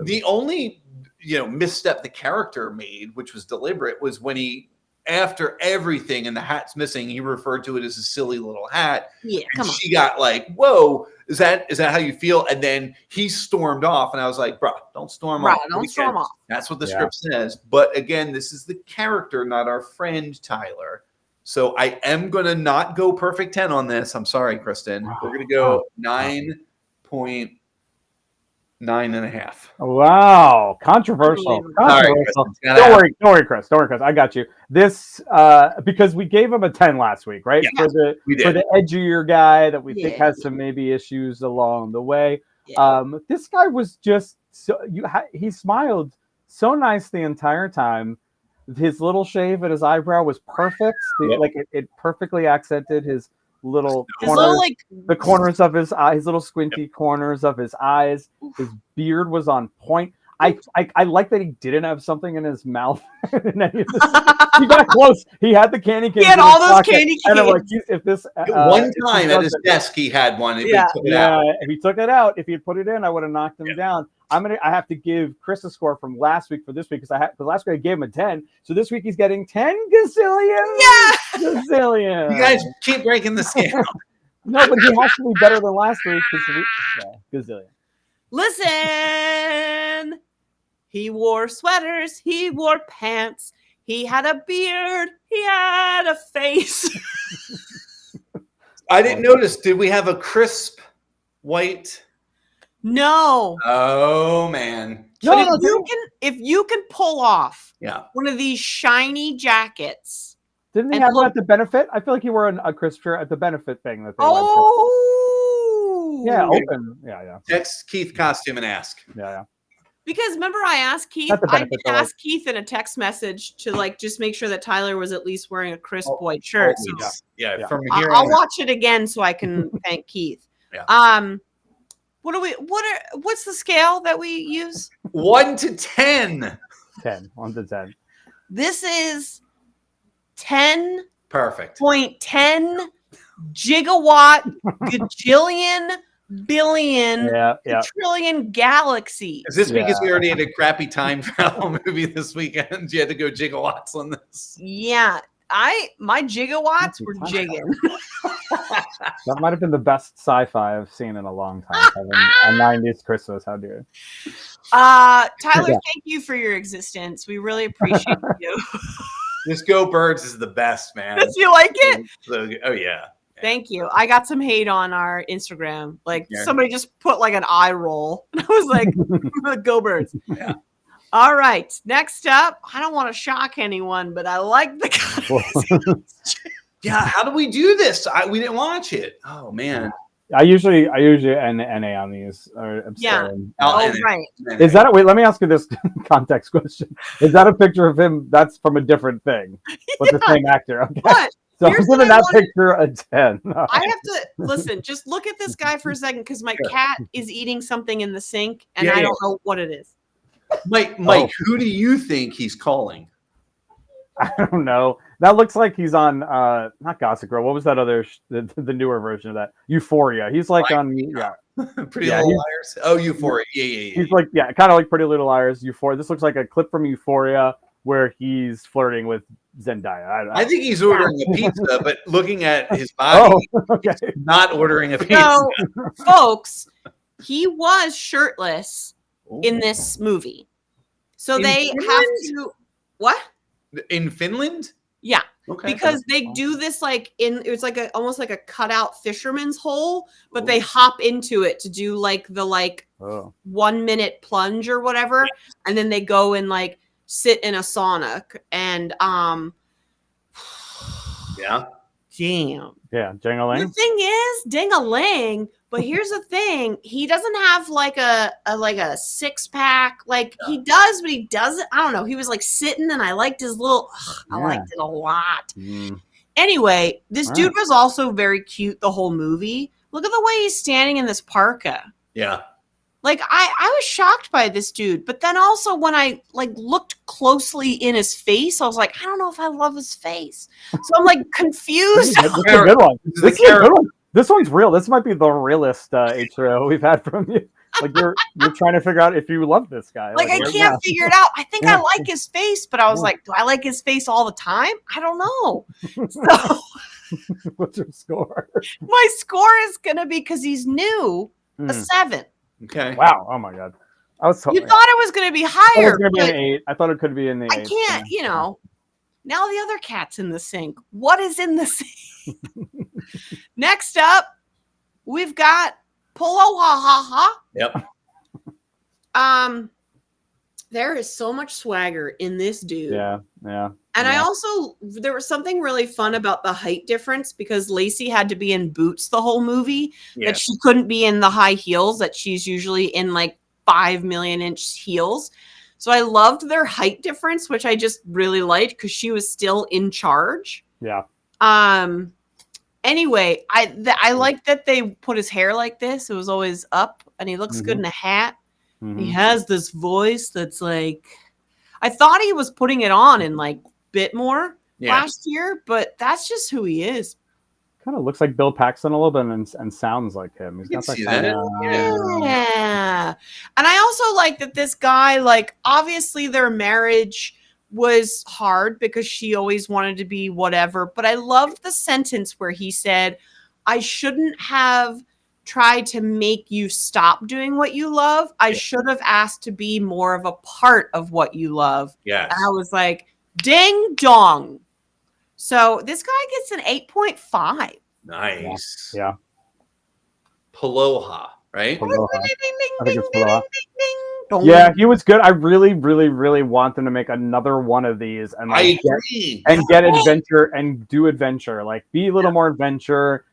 the only misstep the character made, which was deliberate, was when he, after everything and the hat's missing, he referred to it as a silly little hat. Yeah, and she got like, "Whoa, is that how you feel?" And then he stormed off, and I was like, "Bro, don't storm off. Don't storm off." That's what the script says. But again, this is the character, not our friend Tyler. So I am gonna not go perfect 10 on this. I'm sorry, Kristin. We're gonna go 9.9.5. Wow, controversial. Don't worry, Chris. I got you. This because we gave him a 10 last week, right? Yeah, for the edgier guy that we think has some maybe issues along the way. Yeah. This guy was just he smiled so nice the entire time. His little shave at his eyebrow was perfect. Like it perfectly accented his little His corners, little, like, the corners of his eyes, little squinty corners of his eyes. His beard was on point. I like that he didn't have something in his mouth. He got close. He had the candy canes. He had all those candy canes. And I'm like, if this one time at his desk, he had one. If he took it out, if he had put it in, I would have knocked him down. I have to give Chris a score from last week for this week because last week I gave him a 10. So this week he's getting 10 gazillion. Yeah, gazillion. You guys keep breaking the scale. No, but he has to be better than last week because gazillion. Listen. He wore sweaters. He wore pants. He had a beard. He had a face. I didn't notice. Did we have a crisp white? No. Oh man. But if you can pull off one of these shiny jackets. Didn't he have one at the benefit? I feel like he wore a crisp shirt at the benefit thing that they went to. Yeah, open. Yeah. Text Keith costume and ask. Yeah. Because remember I asked Keith, I did ask Keith in a text message to like just make sure that Tyler was at least wearing a crisp white shirt. From here I'll watch it again so I can thank Keith. Yeah. What's the scale that we use? 1 to 10. 1 to 10. This is 10. Perfect. 0.10 gigawatt gajillion billion trillion galaxies. Is this because we already had a crappy time travel movie this weekend? You had to go gigawatts on this. Yeah. My gigawatts were jigging. That might have been the best sci-fi I've seen in a long time. A 90s Christmas. How dare you? Tyler, thank you for your existence. We really appreciate you. This Go Birds is the best, man. Does you like it? Oh yeah. Thank you. I got some hate on our Instagram. Like somebody just put like an eye roll. And I was like, Go Birds. Yeah. All right. Next up, I don't want to shock anyone, but I like the Yeah, how do we do this? We didn't watch it. Oh man. I usually NA on these. Right. Is that wait? Let me ask you this context question. Is that a picture of him? That's from a different thing with the same actor. Okay. But so I'm giving that picture a 10. I have to listen. Just look at this guy for a second because my cat is eating something in the sink, and I don't know what it is. Mike, who do you think he's calling? I don't know. That looks like he's on not Gossip Girl. What was that other the newer version of that? Euphoria. He's like on Pretty Little Liars. Oh, Euphoria. Yeah. He's like kind of like Pretty Little Liars. Euphoria. This looks like a clip from Euphoria where he's flirting with Zendaya. I think he's ordering a pizza, but looking at his body, he's not ordering a pizza. No, folks, he was shirtless in this movie. So they have to what? In Finland? Yeah. Okay. Because they do this like it's like almost like a cutout fisherman's hole, but they hop into it to do like the 1 minute plunge or whatever, and then they go and like sit in a sauna and damn. Yeah, ding-a-ling. The thing is, ding-a-ling, but here's the thing. He doesn't have like a six-pack. Like he does, but he doesn't. I don't know. He was like sitting and I liked his little I liked it a lot. Anyway, this dude was also very cute the whole movie. Look at the way he's standing in this parka. Yeah. Like I was shocked by this dude, but then also when I like looked closely in his face, I was like, I don't know if I love his face. So I'm like confused. This is a good one. This is a good one. This one's real. This might be the realest intro we've had from you. Like you're trying to figure out if you love this guy. Like I can't figure it out. I think I like his face, but I was like, do I like his face all the time? I don't know. So what's your score? My score is gonna be because he's new, a 7. Okay. Wow. Oh my god. You thought it was going to be higher. It was going to be an 8. I thought it could be in the 8. I can't. Now the other cat's in the sink. What is in the sink? Next up, we've got Polo Ha Ha Ha. Yep. There is so much swagger in this dude. Yeah. And there was something really fun about the height difference because Lacey had to be in boots the whole movie, that she couldn't be in the high heels that she's usually in, like 5 million inch heels. So I loved their height difference, which I just really liked because she was still in charge. Yeah. And Anyway, I like that they put his hair like this. It was always up, and he looks good in a hat. He has this voice that's like, I thought he was putting it on in like bit more last year, but that's just who he is. Kind of looks like Bill Paxton a little bit and sounds like him. He's got that kind of, yeah. And I also like that this guy, like, obviously their marriage was hard because she always wanted to be whatever. But I loved the sentence where he said, I shouldn't have tried to make you stop doing what you love. I should have asked to be more of a part of what you love. Yes. And I was like, ding dong. So this guy gets an 8.5. Nice. Yeah. Paloha, right? Paloha. I think it's Paloha. Yeah, he was good. I really, really, really want them to make another one of these and like get adventure and do adventure. Like be a little more adventure.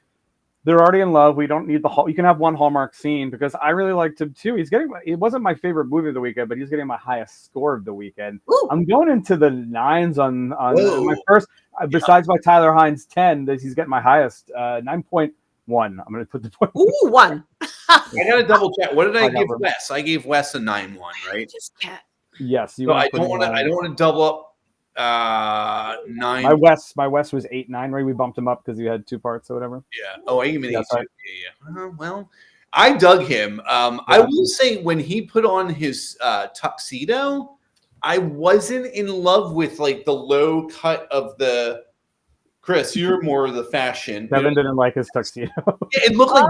They're already in love. We don't need you can have one Hallmark scene because I really liked him too. It wasn't my favorite movie of the weekend, but he's getting my highest score of the weekend. Ooh. I'm going into the 9s on my first, besides my Tyler Hines 10, he's getting my highest 9.1. I'm going to put the point. Ooh, 1. I got to double check. What did I give Wes? I gave Wes a 9.1, right? Yes. So I don't want to double up 9. My Wes was 8.9, right? We bumped him up because he had 2 parts or whatever. Yeah. Oh, I gave him an 8. Yeah. Well, I dug him. I will say when he put on his tuxedo, I wasn't in love with like the low cut of the. Chris, you're more of the fashion. Kevin didn't like his tuxedo. It looked like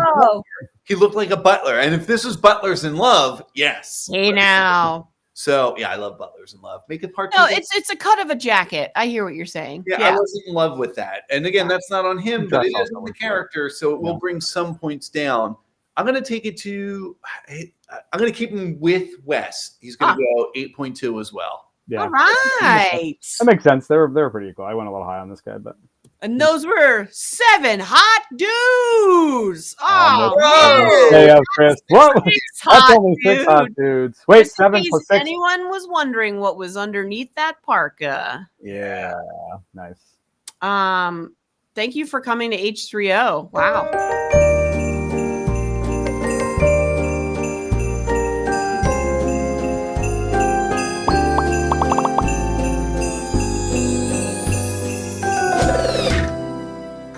he looked like a butler, and if this was Butlers in Love, yes. Hey now. So yeah, I love Butlers in Love. Make it part 2. No, it's a cut of a jacket. I hear what you're saying. Yeah, I wasn't in love with that, and again, that's not on him, but it is on the character, so it will bring some points down. I'm gonna take it to. I'm gonna keep him with Wes. He's gonna go 8.2 as well. Yeah. All right. That makes sense. They were pretty equal. I went a little high on this guy, but. And those were 7 hot dudes. Chris. Whoa. That's only 6 hot dudes. Wait, 7 plus 6. Anyone was wondering what was underneath that parka. Yeah, nice. Thank you for coming to H3O. Wow.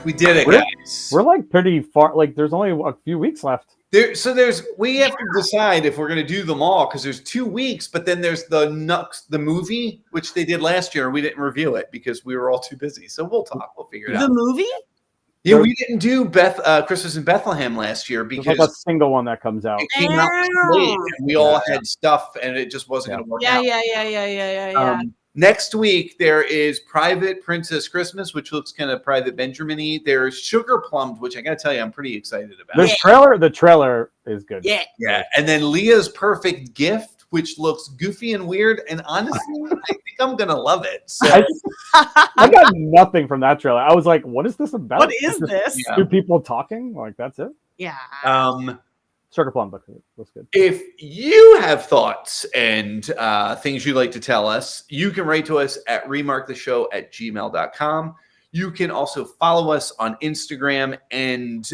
We did it, guys. We're like pretty far. Like, there's only a few weeks left. We have to decide if we're going to do them all because there's 2 weeks, but then there's the movie, which they did last year. And we didn't review it because we were all too busy. So we'll talk. We'll figure it out. The movie? Yeah, we didn't do Christmas in Bethlehem last year because there's like a single one that comes out. It came out late, and we all had stuff, and it just wasn't going to work out. Yeah. Next week, there is Private Princess Christmas, which looks kind of Private Benjamin-y. There's Sugar Plummed, which I got to tell you, I'm pretty excited about. The trailer is good. Yeah. And then Leah's Perfect Gift, which looks goofy and weird. And honestly, I think I'm going to love it. So. I got nothing from that trailer. I was like, what is this about? What is this? Two people talking? Like, that's it? Yeah. Sugar Plum looks good. If you have thoughts and things you'd like to tell us, you can write to us at remarktheshow@gmail.com. You can also follow us on Instagram and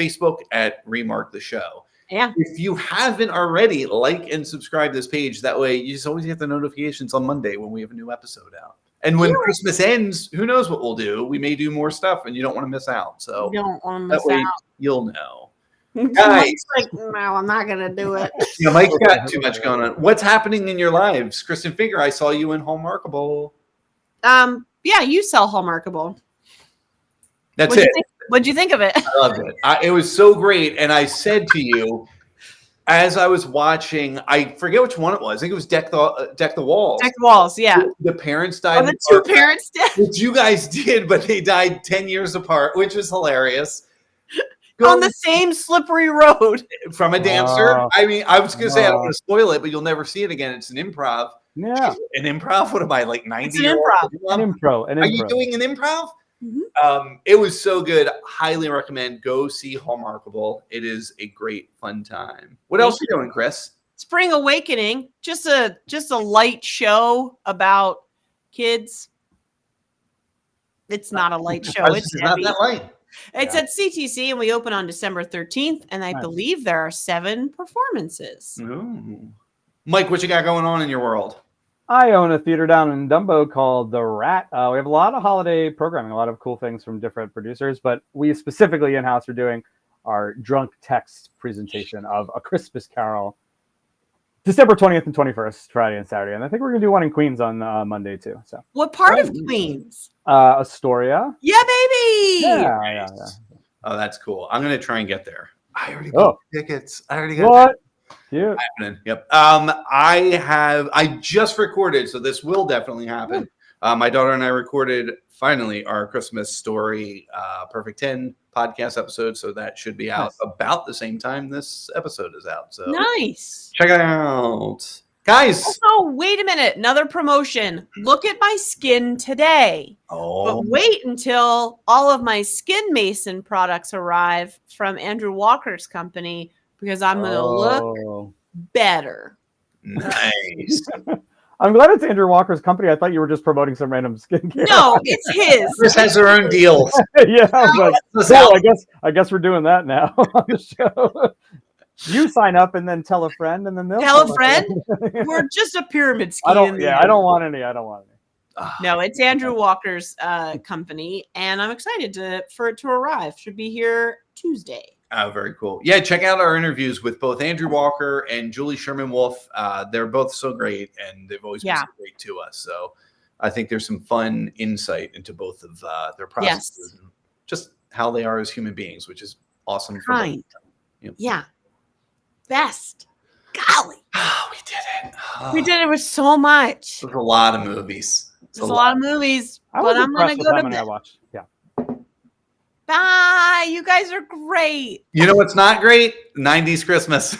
Facebook at Remark the Show. Yeah. If you haven't already, like and subscribe this page. That way you just always get the notifications on Monday when we have a new episode out. And when Christmas ends, who knows what we'll do? We may do more stuff and you don't want to miss out. So you don't want to miss out. You'll know. Guys, like, no, I'm not gonna do it. Yeah, Mike's got too much going on. What's happening in your lives, Kristin? Figure I saw you in Hallmarkable. Yeah, you sell Hallmarkable. That's it. What'd you think of it? I loved it. It was so great. And I said to you, as I was watching, I forget which one it was. I think it was Deck the Walls. Deck the Walls, yeah. The parents died. Oh, the two parents did. Which you guys did, but they died 10 years apart, which was hilarious. On the same slippery road. From a dancer. I mean, I was going to say I don't want to spoil it, but you'll never see it again. It's an improv. Yeah. An improv? What am I, like 90? It's an improv. An improv. Are you doing an improv? Mm-hmm. It was so good. Highly recommend. Go see Hallmarkable. It is a great, fun time. What else are you doing, Chris? Spring Awakening. Just a light show about kids. It's not a light show. It's not that light. It's at CTC, and we open on December 13th, and I Nice. believe there are 7 performances. Ooh. Mike, what you got going on in your world? I own a theater down in Dumbo called The Rat. We have a lot of holiday programming, a lot of cool things from different producers, but we specifically in-house are doing our drunk text presentation of A Christmas Carol, December 20th and 21st, Friday and Saturday. And I think we're going to do one in Queens on Monday, too. So, What part of Queens? Astoria. Yeah, baby! Yeah. Oh, that's cool. I'm going to try and get there. I already got tickets. I already got what? Cute. Yep. I just recorded, so this will definitely happen. My daughter and I recorded finally our Christmas story Perfect 10 podcast episode, so that should be out about the same time this episode is out. So nice. Check it out. Guys. Oh, wait a minute. Another promotion. Look at my skin today. Oh. But wait until all of my Skin Mason products arrive from Andrew Walker's company, because I'm going to look better. Nice. I'm glad it's Andrew Walker's company. I thought you were just promoting some random skincare. No, it's his. Chris has her own deals. Yeah, I was like, cool, I guess we're doing that now on the show. You sign up and then tell a friend, and then they'll tell a friend. We're just a pyramid scheme. I don't want any. No, it's Andrew Walker's company, and I'm excited for it to arrive. Should be here Tuesday. Oh, very cool. Yeah, check out our interviews with both Andrew Walker and Julie Sherman-Wolf. They're both so great, and they've always been so great to us. So I think there's some fun insight into both of their processes and just how they are as human beings, which is awesome. For both of them. Yeah. Best. Golly. Oh, we did it. We did it with so much. There's a lot of movies. There's a lot of movies, but I'm going to go to bed. Yeah. Bye. You guys are great. You know what's not great? 90s Christmas.